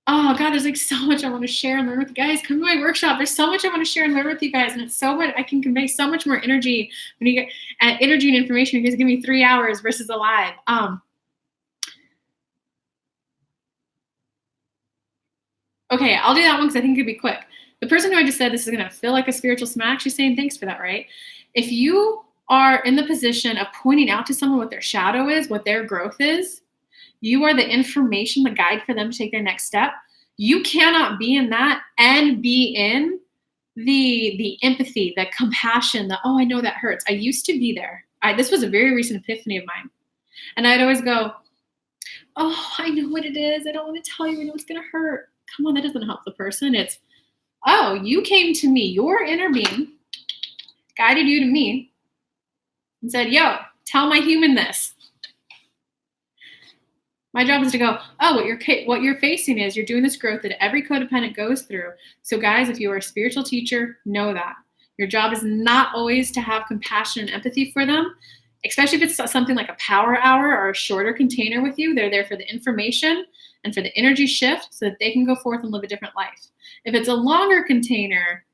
Oh God, there's like so much I want to share and learn with you guys. Come to my workshop. There's so much I want to share and learn with you guys. And it's so much, I can convey so much more energy when you get energy and information. You guys give me 3 hours versus a live. Okay, I'll do that one because I think it could be quick. The person who I just said this is going to feel like a spiritual smack, she's saying thanks for that, right? If you are in the position of pointing out to someone what their shadow is, what their growth is, you are the information, the guide for them to take their next step. You cannot be in that and be in the empathy, the compassion, the, oh, I know that hurts. I used to be there. This was a very recent epiphany of mine. And I'd always go, oh, I know what it is. I don't want to tell you. I know it's going to hurt. Come on, that doesn't help the person. It's, oh, you came to me. Your inner being guided you to me and said, yo, tell my human this. My job is to go, oh, what you're facing is you're doing this growth that every codependent goes through. So guys, if you are a spiritual teacher, know that. Your job is not always to have compassion and empathy for them, especially if it's something like a power hour or a shorter container with you. They're there for the information and for the energy shift so that they can go forth and live a different life. If it's a longer container,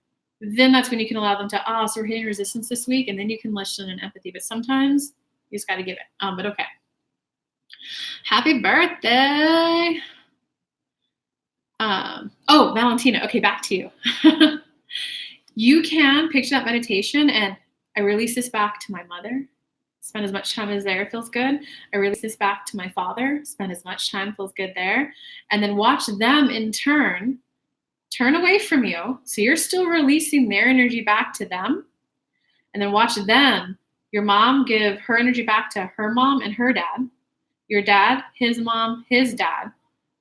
then that's when you can allow them to, so we're hitting resistance this week, and then you can listen in empathy. But sometimes you just got to give it. But okay. Happy birthday. Valentina. Okay, back to you. You can picture that meditation, and I release this back to my mother. Spend as much time as there feels good. I release this back to my father. Spend as much time feels good there. And then watch them in turn away from you. So you're still releasing their energy back to them. And then watch them, your mom, give her energy back to her mom and her dad. Your dad, his mom, his dad.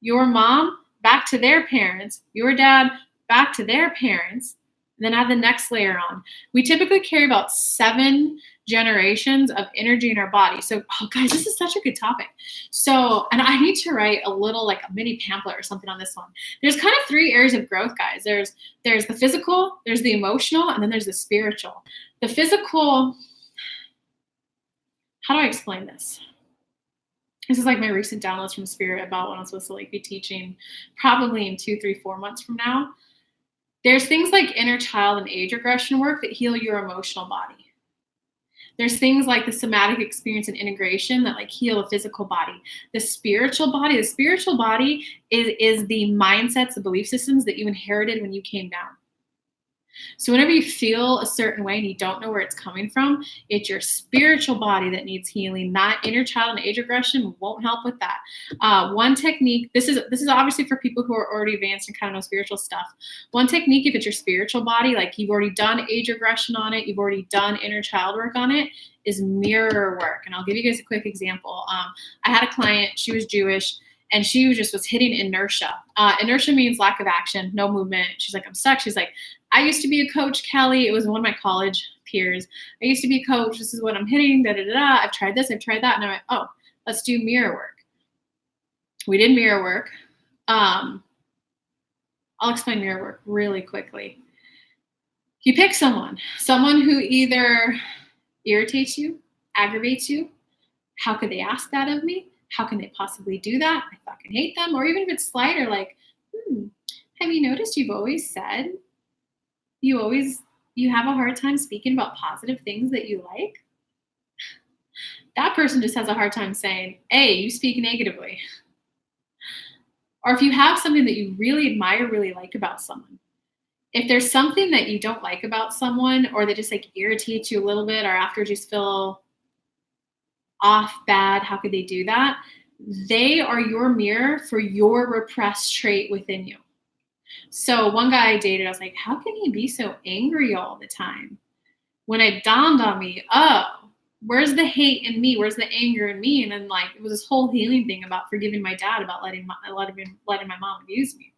Your mom, back to their parents. Your dad, back to their parents. And then add the next layer on. We typically carry about 7 generations of energy in our body. So, guys, this is such a good topic. So, and I need to write a little, like a mini pamphlet or something on this one. There's kind of 3 areas of growth, guys. There's the physical, there's the emotional, and then there's the spiritual. The physical, how do I explain this? This is like my recent downloads from Spirit about when I'm supposed to be teaching probably in 2, 3, 4 months from now. There's things like inner child and age regression work that heal your emotional body. There's things like the somatic experience and integration that heal the physical body. The spiritual body is the mindsets, the belief systems that you inherited when you came down. So whenever you feel a certain way and you don't know where it's coming from, it's your spiritual body that needs healing. Not inner child and age regression won't help with that. One technique, this is obviously for people who are already advanced and kind of know spiritual stuff. One technique, if it's your spiritual body, you've already done age regression on it, you've already done inner child work on it, is mirror work. And I'll give you guys a quick example. I had a client, she was Jewish, and she was hitting inertia. Inertia means lack of action, no movement. She's like, I'm stuck. She's like, I used to be a coach, Kelly. It was one of my college peers. I used to be a coach. This is what I'm hitting. I've tried this. I've tried that. And I went, oh, let's do mirror work. We did mirror work. I'll explain mirror work really quickly. You pick someone who either irritates you, aggravates you. How could they ask that of me? How can they possibly do that? I fucking hate them. Or even if it's slight or have you noticed you've always said you have a hard time speaking about positive things that you like? That person just has a hard time saying, hey, you speak negatively. Or if you have something that you really admire, really like about someone, if there's something that you don't like about someone or that just irritates you a little bit or after just feel off, bad, how could they do that? They are your mirror for your repressed trait within you. So one guy I dated, I was like, how can he be so angry all the time? When it dawned on me, where's the hate in me? Where's the anger in me? And then it was this whole healing thing about forgiving my dad, about letting my mom abuse me.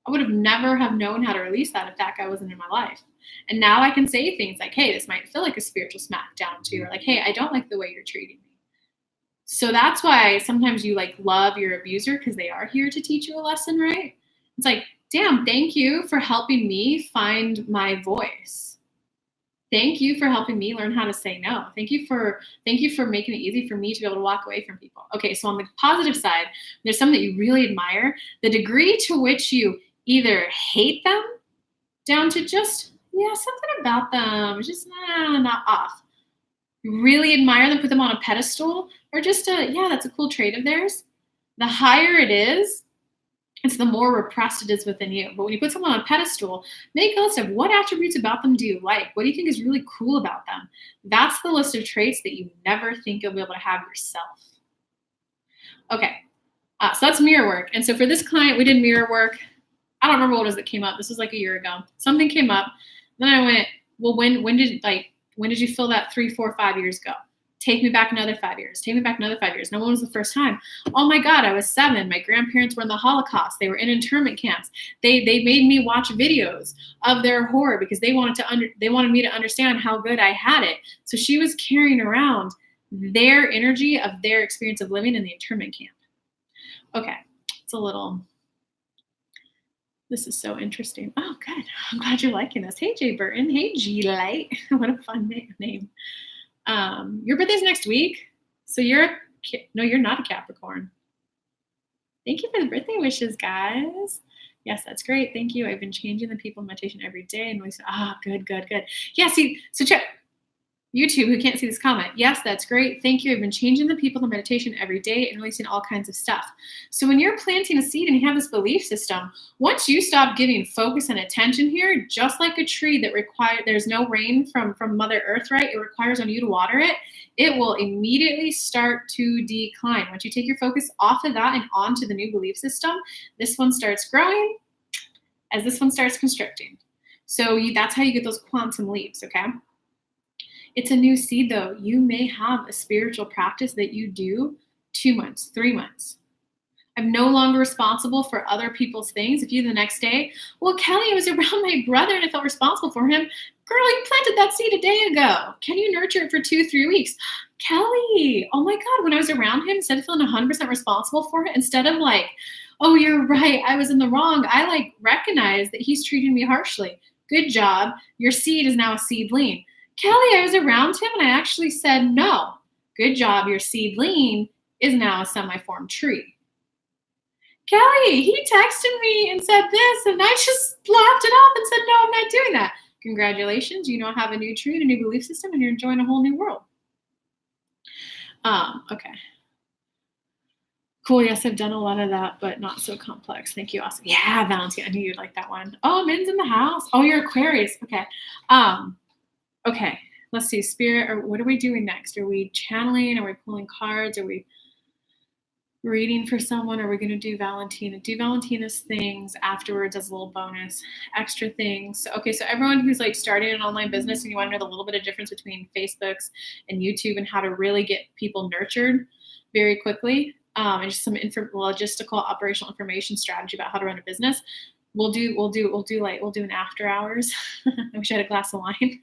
I would have never have known how to release that if that guy wasn't in my life. And now I can say things like, hey, this might feel like a spiritual smackdown to you, or hey, I don't like the way you're treating me. So that's why sometimes you love your abuser, because they are here to teach you a lesson, right? It's damn, thank you for helping me find my voice. Thank you for helping me learn how to say no. Thank you for making it easy for me to be able to walk away from people. Okay, so on the positive side, there's someone that you really admire. The degree to which you either hate them down to just, something about them is just not off. You really admire them, put them on a pedestal, or just that's a cool trait of theirs. The higher it is, It's the more repressed it is within you. But when you put someone on a pedestal, make a list of what attributes about them do you like? What do you think is really cool about them? That's the list of traits that you never think you'll be able to have yourself. Okay, so that's mirror work. And so for this client, we did mirror work. I don't remember what it was that came up. This was like a year ago. Something came up. Then I went, well, when did you feel that 3, 4, 5 years ago? Take me back another 5 years. Take me back another 5 years. No, when was the first time? Oh my God, I was 7. My grandparents were in the Holocaust. They were in internment camps. They made me watch videos of their horror because they wanted me to understand how good I had it. So she was carrying around their energy of their experience of living in the internment camp. Okay, it's a little. This is so interesting. Oh, good. I'm glad you're liking this. Hey, Jay Burton. Hey, G-Light. What a fun name. Your birthday's next week. So you're not a Capricorn. Thank you for the birthday wishes, guys. Yes, that's great. Thank you. I've been changing the people in meditation every day. And we said, good. Yeah, see, so check. YouTube, who can't see this comment. Yes, that's great. Thank you. I've been changing the people in meditation every day and releasing all kinds of stuff. So when you're planting a seed and you have this belief system, once you stop giving focus and attention here, just like a tree that there's no rain from Mother Earth, right? It requires on you to water it. It will immediately start to decline. Once you take your focus off of that and onto the new belief system, this one starts growing as this one starts constricting. So that's how you get those quantum leaps, okay? It's a new seed, though. You may have a spiritual practice that you do 2 months, 3 months. I'm no longer responsible for other people's things. If you the next day, well, Kelly, I was around my brother and I felt responsible for him. Girl, you planted that seed a day ago. Can you nurture it for 2-3 weeks? Kelly, oh my God, when I was around him, instead of feeling 100% responsible for it, instead of like, oh, you're right, I was in the wrong, I recognize that he's treating me harshly. Good job. Your seed is now a seedling. Kelly, I was around him and I actually said no. Good job. Your seedling is now a semi-formed tree. Kelly, he texted me and said this and I just laughed it off and said, no, I'm not doing that. Congratulations. You now have a new tree and a new belief system and you're enjoying a whole new world. Okay. Cool. Yes, I've done a lot of that, but not so complex. Thank you. Awesome. Yeah, Valentine. I knew you'd like that one. Oh, Min's in the house. Oh, you're Aquarius. Okay. Okay, let's see, Spirit, or what are we doing next? Are we channeling? Are we pulling cards? Are we reading for someone? Are we going to do Valentina? Do Valentina's things afterwards as a little bonus, extra things. Okay, so everyone who's starting an online business and you want to know the little bit of difference between Facebooks and YouTube and how to really get people nurtured very quickly, and just some logistical operational information strategy about how to run a business. We'll do an after hours. I wish I had a glass of wine.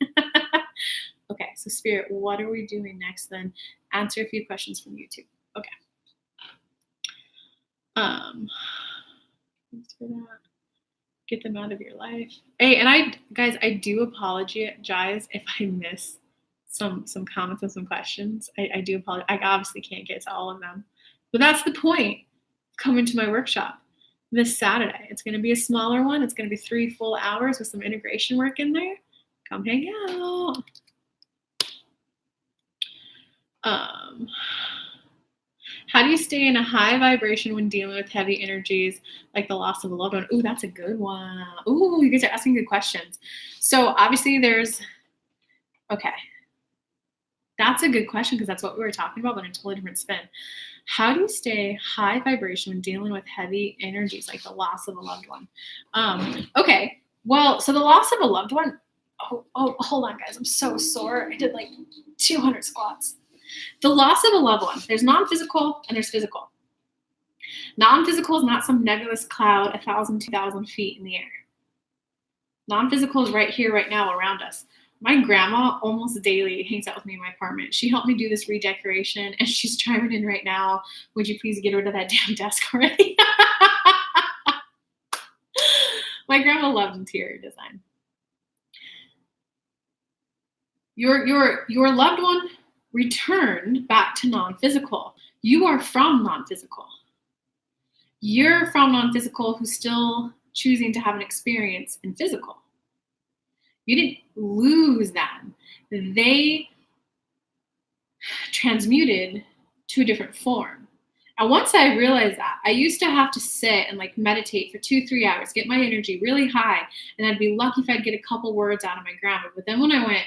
Okay, so Spirit, what are we doing next then? Answer a few questions from YouTube. Okay. Thanks for that. Get them out of your life. Hey, and I do apologize if I miss some comments and some questions. I do apologize. I obviously can't get to all of them, but that's the point. Coming to my workshop this Saturday. It's going to be a smaller one. It's going to be 3 full hours with some integration work in there. Come hang out. How do you stay in a high vibration when dealing with heavy energies like the loss of a loved one? Ooh, that's a good one. Ooh, you guys are asking good questions. So obviously okay. That's a good question because that's what we were talking about, but in a totally different spin. How do you stay high vibration when dealing with heavy energies like the loss of a loved one? Okay, well, so the loss of a loved one, oh, hold on, guys. I'm so sore. I did 200 squats. The loss of a loved one, there's non-physical and there's physical. Non-physical is not some nebulous cloud 1,000, 2,000 feet in the air. Non-physical is right here, right now, around us. My grandma almost daily hangs out with me in my apartment. She helped me do this redecoration, and she's chiming in right now. Would you please get rid of that damn desk already? My grandma loved interior design. Your loved one returned back to non-physical. You are from non-physical. You're from non-physical who's still choosing to have an experience in physical. You didn't lose them. They transmuted to a different form. And once I realized that, I used to have to sit and like meditate for 2-3 hours, get my energy really high, and I'd be lucky if I'd get a couple words out of my grandma. But then when I went,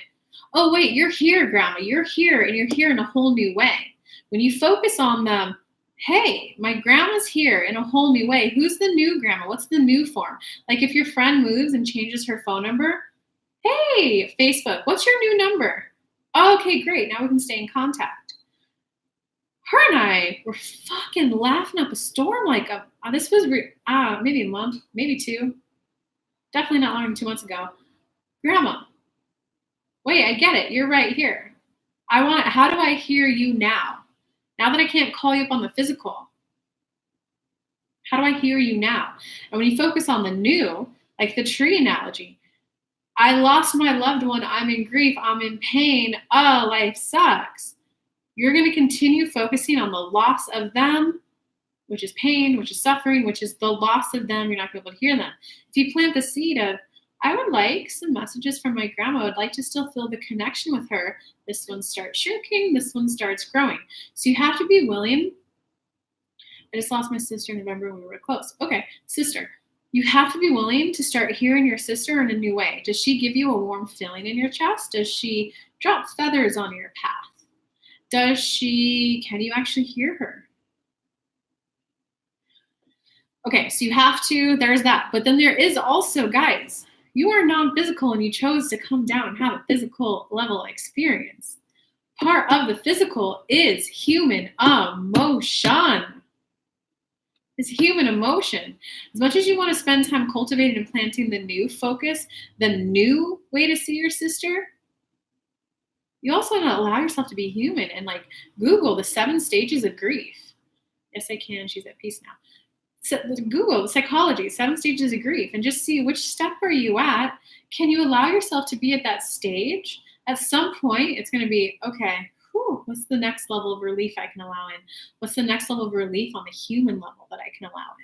oh wait, you're here, grandma, you're here, and you're here in a whole new way. When you focus on them, hey, my grandma's here in a whole new way. Who's the new grandma? What's the new form? Like if your friend moves and changes her phone number, hey, Facebook, what's your new number? Oh, okay, great. Now we can stay in contact. Her and I were fucking laughing up a storm like this was maybe a month, maybe 2. Definitely not longer than 2 months ago. Grandma, wait, I get it. You're right here. How do I hear you now? Now that I can't call you up on the physical, how do I hear you now? And when you focus on the new, like the tree analogy, I lost my loved one. I'm in grief. I'm in pain. Oh, life sucks. You're going to continue focusing on the loss of them, which is pain, which is suffering, which is the loss of them. You're not going to be able to hear them. If you plant the seed of, I would like some messages from my grandma. I would like to still feel the connection with her. This one starts shrinking. This one starts growing. So you have to be willing. I just lost my sister in November when we were close. Okay, sister. You have to be willing to start hearing your sister in a new way. Does she give you a warm feeling in your chest? Does she drop feathers on your path? Can you actually hear her? Okay, so you have to, there's that. But then there is also, guys, you are non-physical and you chose to come down and have a physical level experience. Part of the physical is human emotion. It's human emotion. As much as you want to spend time cultivating and planting the new focus, the new way to see your sister, you also want to allow yourself to be human and like Google the 7 stages of grief. Yes, I can. She's at peace now. So Google psychology, 7 stages of grief, and just see which step are you at. Can you allow yourself to be at that stage? At some point, it's going to be, okay, what's the next level of relief I can allow in? What's the next level of relief on the human level that I can allow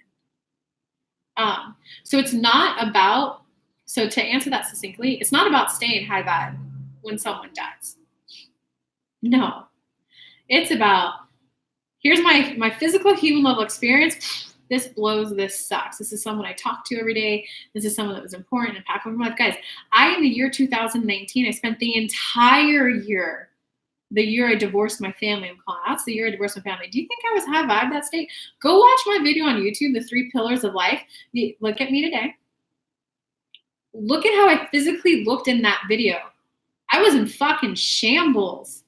in? So it's not about, so to answer that succinctly, it's not about staying high vibe when someone dies. No, it's about, here's my physical human level experience. This blows, this sucks. This is someone I talk to every day. This is someone that was important and impactful in my life. Guys, in the year 2019, I spent the entire year, the year I divorced my family, I'm calling that's the year I divorced my family. Do you think I was high vibe that state? Go watch my video on YouTube, The 3 Pillars of Life. Look at me today. Look at how I physically looked in that video. I was in fucking shambles.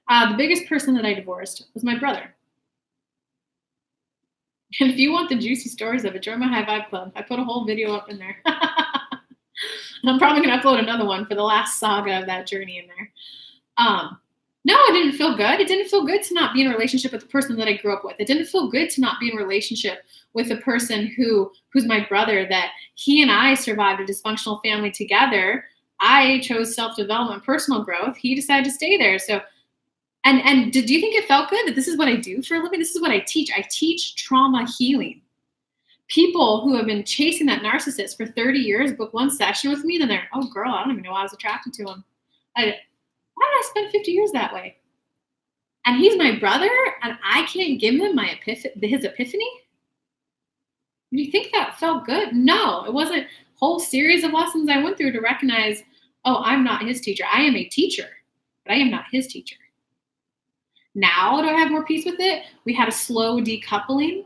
The biggest person that I divorced was my brother. And if you want the juicy stories of it, join my High Vibe Club. I put a whole video up in there. And I'm probably going to upload another one for the last saga of that journey in there. No, it didn't feel good. It didn't feel good to not be in a relationship with the person that I grew up with. It didn't feel good to not be in a relationship with a person who's my brother, that he and I survived a dysfunctional family together. I chose self-development, personal growth. He decided to stay there. So, and do you think it felt good that this is what I do for a living? This is what I teach. I teach trauma healing. People who have been chasing that narcissist for 30 years book one session with me, then they're, oh girl, I don't even know why I was attracted to him. Why did I spend 50 years that way? And he's my brother, and I can't give him his epiphany? Do you think that felt good? No, it wasn't a whole series of lessons I went through to recognize, oh, I'm not his teacher. I am a teacher, but I am not his teacher. Now, do I have more peace with it? We had a slow decoupling.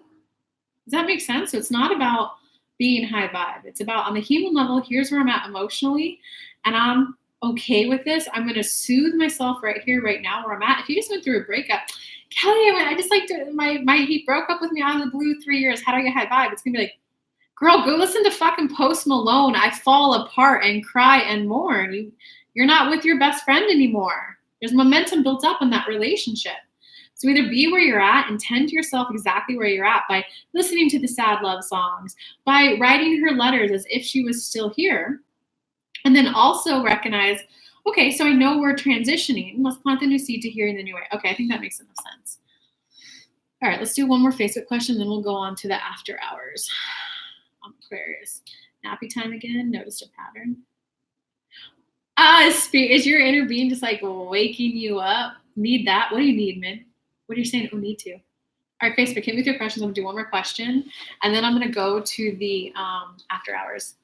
Does that make sense? So it's not about being high vibe. It's about, on the human level, here's where I'm at emotionally, and I'm okay with this. I'm going to soothe myself right here, right now, where I'm at. If you just went through a breakup, Kelly, he broke up with me out of the blue 3 years. How do I get high vibe? It's going to be like, girl, go listen to fucking Post Malone. I fall apart and cry and mourn. You're not with your best friend anymore. There's momentum built up in that relationship. So either be where you're at and tend to yourself exactly where you're at by listening to the sad love songs, by writing her letters as if she was still here, and then also recognize, okay, so I know we're transitioning. Let's plant the new seed to hearing the new way. Okay, I think that makes enough sense. All right, let's do one more Facebook question, then we'll go on to the after hours. Aquarius. Nappy time again. Noticed a pattern. Is your inner being just like waking you up? Need that? What do you need, man? What are you saying? Oh, need to. All right, Facebook, hit me with your questions. I'm gonna do one more question, and then I'm gonna go to the after hours.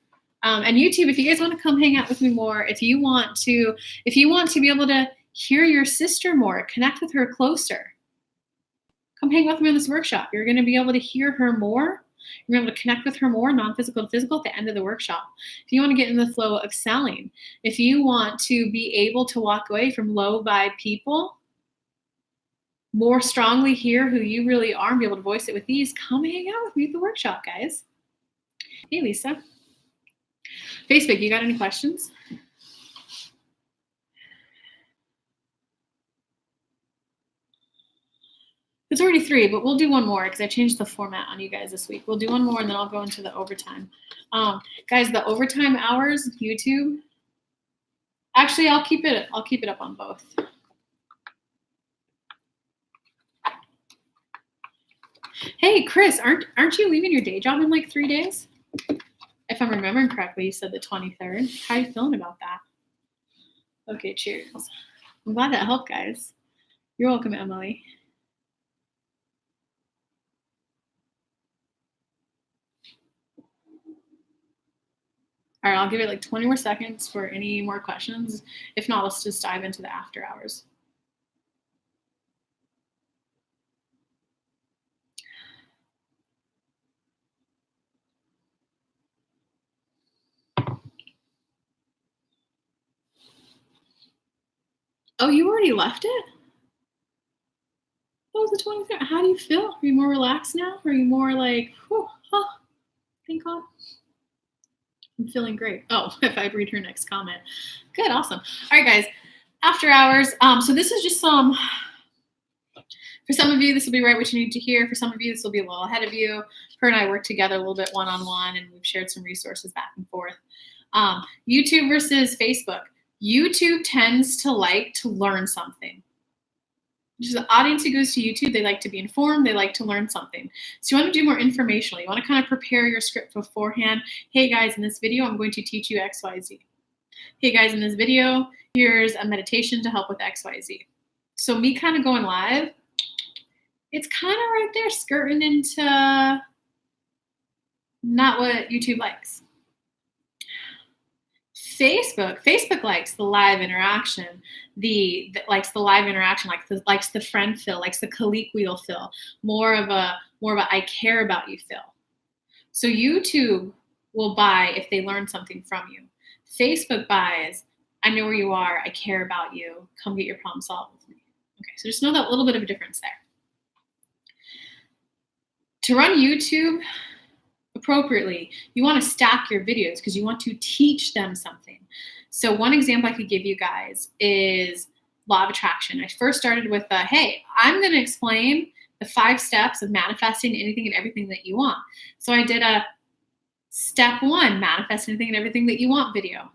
And YouTube, if you guys want to come hang out with me more, if you want to be able to hear your sister more, connect with her closer, come hang with me on this workshop. You're going to be able to hear her more. You're able to connect with her more, non-physical to physical, at the end of the workshop. If you want to get in the flow of selling, if you want to be able to walk away from low vibe people, more strongly hear who you really are and be able to voice it with ease, come hang out with me at the workshop, guys. Hey, Lisa. Facebook, you got any questions? It's already 3, but we'll do one more because I changed the format on you guys this week. We'll do one more and then I'll go into the overtime. Guys, the overtime hours, YouTube. Actually, I'll keep it up on both. Hey, Chris, aren't you leaving your day job in like 3 days? If I'm remembering correctly, you said the 23rd. How are you feeling about that? Okay, cheers. I'm glad that helped, guys. You're welcome, Emily. All right, I'll give it like 20 more seconds for any more questions. If not, let's just dive into the after hours. Oh, you already left it? That was the 23rd. How do you feel? Are you more relaxed now? Are you more like, whew, oh, thank God? I'm feeling great. Oh, if I read her next comment. Good, awesome. All right, guys, after hours. So this is just some, for some of you, this will be right what you need to hear. For some of you, this will be a little ahead of you. Her and I work together a little bit one-on-one, and we've shared some resources back and forth. YouTube versus Facebook. YouTube tends to like to learn something. Just the audience who goes to YouTube, they like to be informed, they like to learn something. So you want to do more informational. You want to kind of prepare your script beforehand. Hey guys, in this video, I'm going to teach you XYZ. Hey guys, in this video, here's a meditation to help with XYZ. So me kind of going live, it's kind of right there skirting into not what YouTube likes. Facebook likes the live interaction, likes the live interaction, likes the friend feel, likes the colloquial feel, more of a I care about you feel. So YouTube will buy if they learn something from you. Facebook buys, I know where you are, I care about you, come get your problem solved with me. Okay, so just know that little bit of a difference there. To run YouTube appropriately, you want to stack your videos because you want to teach them something. So one example I could give you guys is law of attraction. I first started with, hey, I'm going to explain the 5 steps of manifesting anything and everything that you want. So I did a step 1, manifest anything and everything that you want video.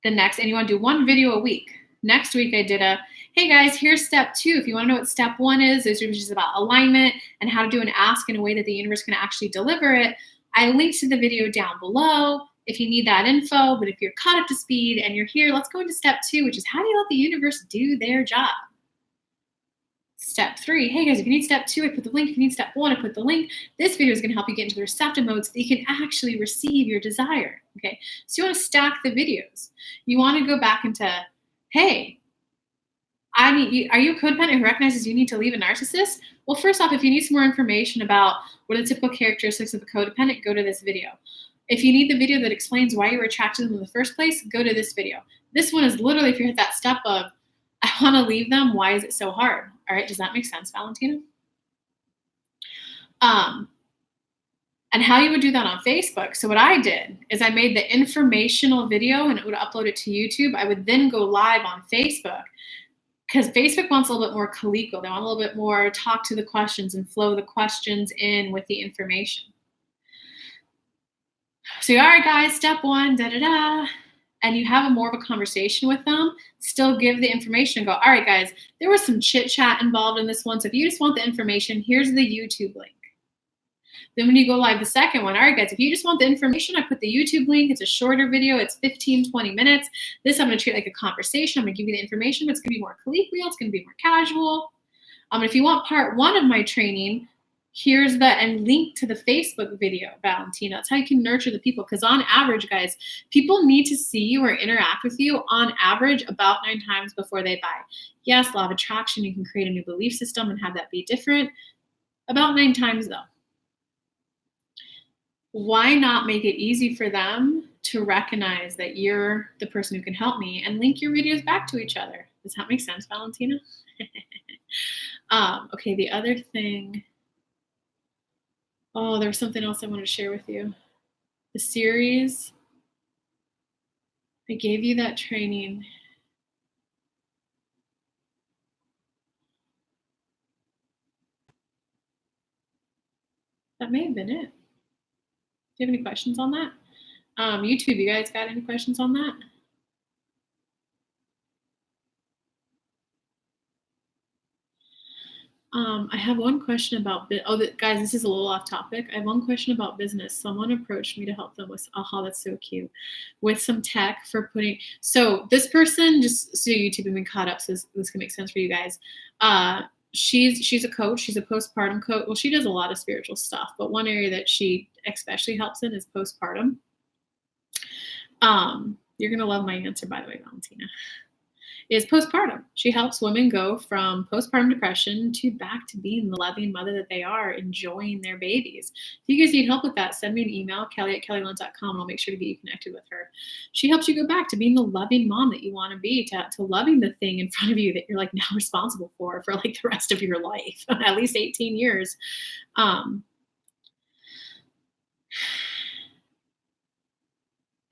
The next, and you want to do 1 video a week. Next week I did a, hey guys, here's step 2. If you want to know what step 1 is, which is about alignment and how to do an ask in a way that the universe can actually deliver it. I linked to the video down below if you need that info, but if you're caught up to speed and you're here, let's go into step 2, which is how do you let the universe do their job? Step 3, hey guys, if you need step 2, I put the link. If you need step 1, I put the link. This video is going to help you get into the receptive mode so that you can actually receive your desire, okay? So you want to stack the videos. You want to go back into, hey, are you a codependent who recognizes you need to leave a narcissist? Well, first off, if you need some more information about what are the typical characteristics of a codependent, go to this video. If you need the video that explains why you were attracted to them in the first place, go to this video. This one is literally if you're at that step of, I want to leave them, why is it so hard? All right, does that make sense, Valentina? And how you would do that on Facebook. So what I did is I made the informational video and it would upload it to YouTube. I would then go live on Facebook because Facebook wants a little bit more colloquial. They want a little bit more talk to the questions and flow the questions in with the information. So, all right, guys, step 1, da-da-da. And you have more of a conversation with them, still give the information and go, all right, guys, there was some chit chat involved in this one. So if you just want the information, here's the YouTube link. Then when you go live the second one, all right, guys, if you just want the information, I put the YouTube link. It's a shorter video. It's 15, 20 minutes. This I'm going to treat like a conversation. I'm going to give you the information, but it's going to be more colloquial. It's going to be more casual. If you want part 1 of my training, Here's the, and link to the Facebook video, Valentina. That's how you can nurture the people. Because on average, guys, people need to see you or interact with you on average about 9 times before they buy. Yes, law of attraction, you can create a new belief system and have that be different. About 9 times though. Why not make it easy for them to recognize that you're the person who can help me and link your videos back to each other? Does that make sense, Valentina? Okay, the other thing. Oh, there was something else I wanted to share with you. The series. I gave you that training. That may have been it. Do you have any questions on that? YouTube, you guys got any questions on that? I have one question about, guys, this is a little off topic. I have one question about business. Someone approached me to help them with, that's so cute, with some tech for putting, so this person, just so YouTube and been caught up, so this can make sense for you guys. She's a coach. She's a postpartum coach. Well, she does a lot of spiritual stuff, but one area that she especially helps in is postpartum. You're going to love my answer, by the way, Valentina. Is postpartum. She helps women go from postpartum depression to back to being the loving mother that they are, enjoying their babies. If you guys need help with that, send me an email, kelly@kellylunt.com, and I'll make sure to get you connected with her. She helps you go back to being the loving mom that you want to be, to loving the thing in front of you that you're like now responsible for like the rest of your life, at least 18 years.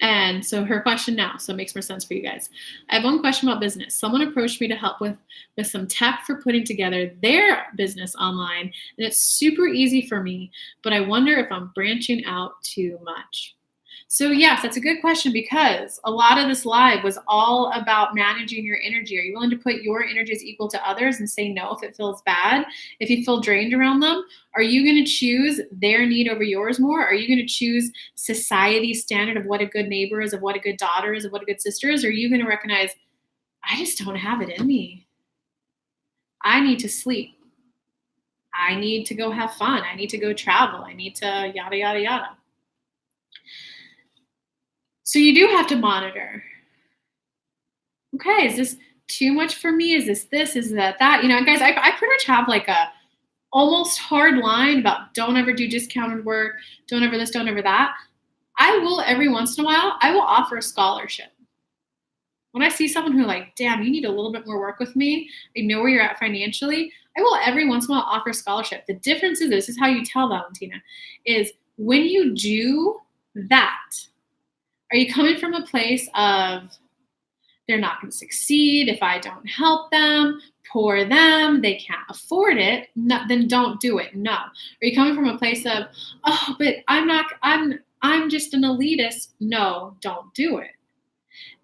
And so her question now, so it makes more sense for you guys. I have one question about business. Someone approached me to help with some tech for putting together their business online, and it's super easy for me, but I wonder if I'm branching out too much. So yes, that's a good question, because a lot of this live was all about managing your energy. Are you willing to put your energy as equal to others and say no if it feels bad, if you feel drained around them? Are you going to choose their need over yours more? Are you going to choose society's standard of what a good neighbor is, of what a good daughter is, of what a good sister is? Or are you going to recognize, I just don't have it in me. I need to sleep. I need to go have fun. I need to go travel. I need to yada, yada, yada. So you do have to monitor. Okay, is this too much for me? Is this, is that? You know, guys, I pretty much have like a almost hard line about don't ever do discounted work, don't ever this, don't ever that. I will, every once in a while, I will offer a scholarship. When I see someone who like, damn, you need a little bit more work with me, I know where you're at financially, I will every once in a while offer a scholarship. The difference is, this is how you tell, Valentina, is when you do that, are you coming from a place of they're not going to succeed if I don't help them, poor them, they can't afford it, no, then don't do it. No. Are you coming from a place of, oh, but I'm just an elitist? No, don't do it.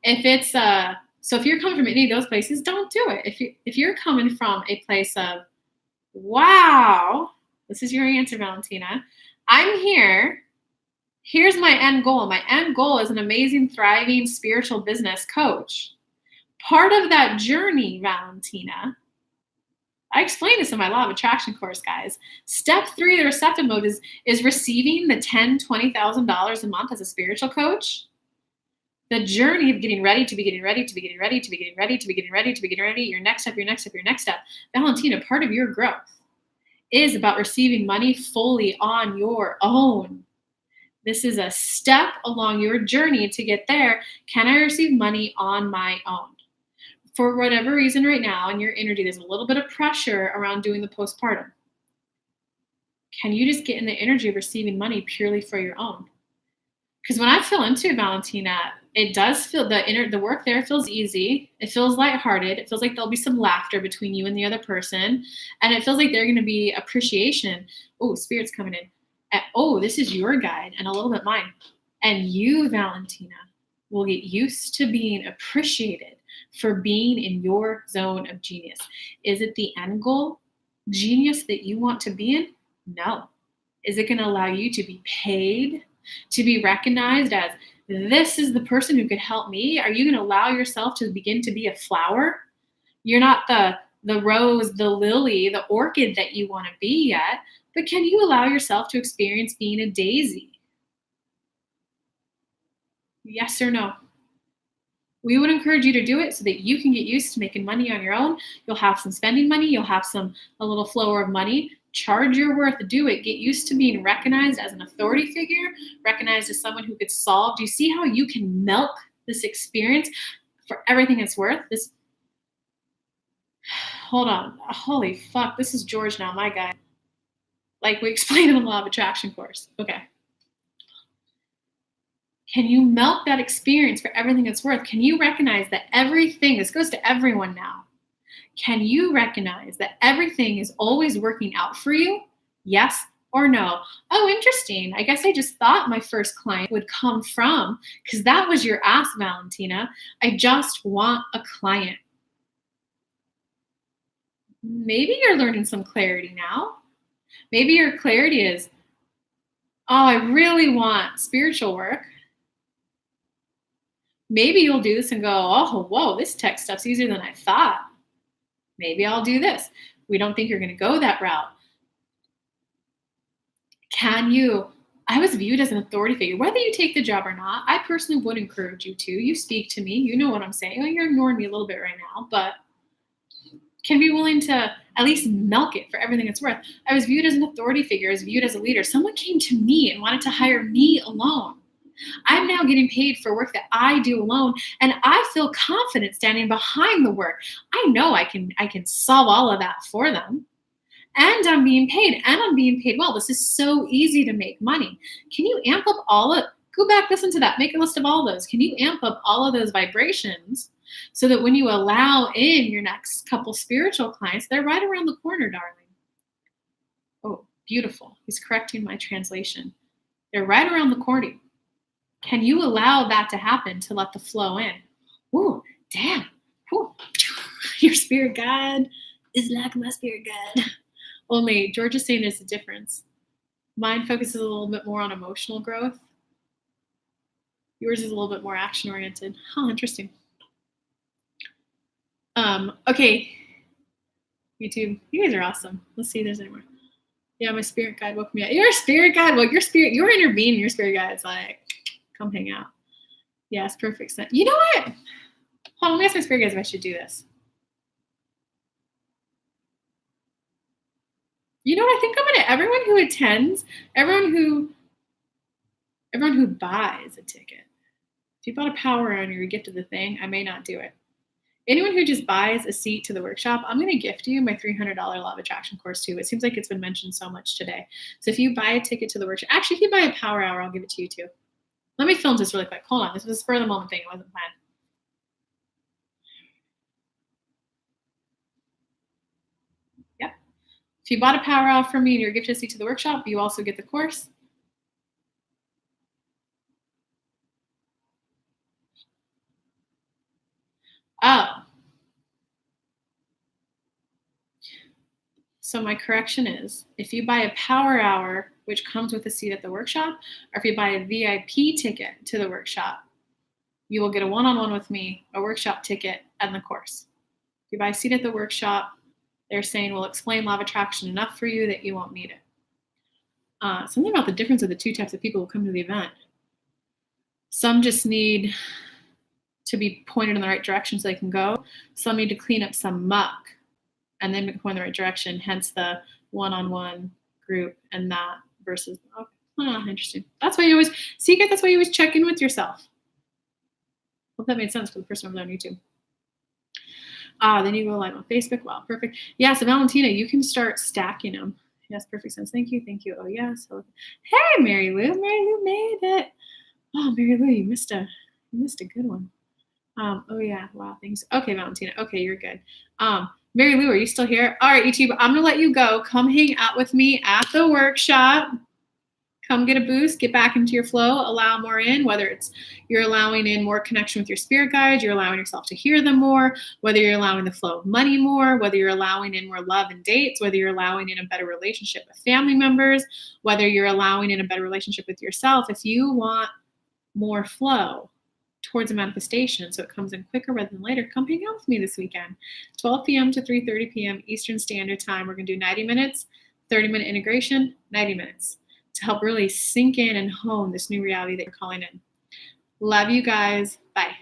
If it's so if you're coming from any of those places, don't do it. If you're coming from a place of, wow, this is your answer, Valentina, I'm here. Here's my end goal. My end goal is an amazing, thriving spiritual business coach. Part of that journey, Valentina, I explained this in my Law of Attraction course, guys. Step 3 of the receptive mode is receiving the $10,000, $20,000 a month as a spiritual coach. The journey of getting ready to be getting ready to be getting ready to be getting ready to be getting ready to be getting ready, your next step, your next step, your next step. Valentina, part of your growth is about receiving money fully on your own. This is a step along your journey to get there. Can I receive money on my own? For whatever reason right now in your energy, there's a little bit of pressure around doing the postpartum. Can you just get in the energy of receiving money purely for your own? Because when I feel into it, Valentina, it does feel, the work there feels easy. It feels lighthearted. It feels like there'll be some laughter between you and the other person. And it feels like there's going to be appreciation. Oh, Spirit's coming in. Oh, this is your guide and a little bit mine. And you, Valentina, will get used to being appreciated for being in your zone of genius. Is it the end goal genius that you want to be in? No. Is it going to allow you to be paid, to be recognized as, this is the person who could help me? Are you going to allow yourself to begin to be a flower? You're not the rose, the lily, the orchid that you want to be yet. But can you allow yourself to experience being a daisy? Yes or no? We would encourage you to do it so that you can get used to making money on your own. You'll have some spending money, you'll have a little flow of money. Charge your worth, do it. Get used to being recognized as an authority figure, recognized as someone who could solve. Do you see how you can milk this experience for everything it's worth? Hold on. Holy fuck, this is George now, my guy. Like we explained in the law of attraction course. Okay. Can you milk that experience for everything it's worth? Can you recognize that everything, this goes to everyone now, can you recognize that everything is always working out for you? Yes or no? Oh, interesting. I guess I just thought my first client would come from, because that was your ask, Valentina. I just want a client. Maybe you're learning some clarity now. Maybe your clarity is, oh, I really want spiritual work. Maybe you'll do this and go, oh, whoa, this tech stuff's easier than I thought. Maybe I'll do this. We don't think you're going to go that route. I was viewed as an authority figure. Whether you take the job or not, I personally would encourage you to. You speak to me. You know what I'm saying. Well, you're ignoring me a little bit right now, but can be willing to at least milk it for everything it's worth. I was viewed as an authority figure, I was viewed as a leader. Someone came to me and wanted to hire me alone. I'm now getting paid for work that I do alone, and I feel confident standing behind the work. I know I can solve all of that for them. And I'm being paid, and I'm being paid well. This is so easy to make money. Can you amp up go back, listen to that, make a list of all those. Can you amp up all of those vibrations so that when you allow in your next couple spiritual clients, they're right around the corner, darling. Oh, beautiful. He's correcting my translation. They're right around the corner. Can you allow that to happen to let the flow in? Ooh, damn. Ooh. Your spirit guide is like my spirit guide. Only George is saying there's a difference. Mine focuses a little bit more on emotional growth. Yours is a little bit more action oriented. Huh, interesting. Okay. YouTube, you guys are awesome. Let's see if there's any more. Yeah, my spirit guide woke me up. You're a spirit guide. Well, you're intervening. Your spirit guide's like, come hang out. Yes, perfect sense. You know what? Hold on, let me ask my spirit guides if I should do this. You know what? I think I'm gonna, everyone who attends, everyone who buys a ticket. If you bought a power on your gift of the thing, I may not do it. Anyone who just buys a seat to the workshop, I'm going to gift you my $300 Law of Attraction course too. It seems like it's been mentioned so much today. So if you buy a ticket to the workshop, actually, if you buy a power hour, I'll give it to you too. Let me film this really quick. Hold on. This was a spur of the moment thing. It wasn't planned. Yep. If you bought a power hour from me and you're gifted a seat to the workshop, you also get the course. Oh. So my correction is, if you buy a power hour, which comes with a seat at the workshop, or if you buy a VIP ticket to the workshop, you will get a one-on-one with me, a workshop ticket, and the course. If you buy a seat at the workshop, they're saying we'll explain law of attraction enough for you that you won't need it. Something about the difference of the two types of people who come to the event. Some just need to be pointed in the right direction so they can go. Some need to clean up some muck and then point in the right direction, hence the one-on-one group and that versus, interesting. That's why you always, see, guys, that's why you always check in with yourself. Hope that made sense for the person over there on YouTube. Then you go live on Facebook. Wow, perfect. Yeah, so Valentina, you can start stacking them. Yes, perfect sense. Thank you. Thank you. Oh, yes. Hey, Mary Lou. Mary Lou made it. Oh, Mary Lou, you missed a good one. Oh, yeah. Wow, thanks. Okay, Valentina. Okay, you're good. Mary Lou, are you still here? All right, YouTube, I'm going to let you go. Come hang out with me at the workshop. Come get a boost, get back into your flow, allow more in, whether it's you're allowing in more connection with your spirit guides, you're allowing yourself to hear them more, whether you're allowing the flow of money more, whether you're allowing in more love and dates, whether you're allowing in a better relationship with family members, whether you're allowing in a better relationship with yourself. If you want more flow towards a manifestation so it comes in quicker rather than later, come hang out with me this weekend. 12 p.m. to 3:30 p.m. Eastern Standard Time. We're going to do 90 minutes, 30-minute integration, 90 minutes to help really sink in and hone this new reality that you're calling in. Love you guys. Bye.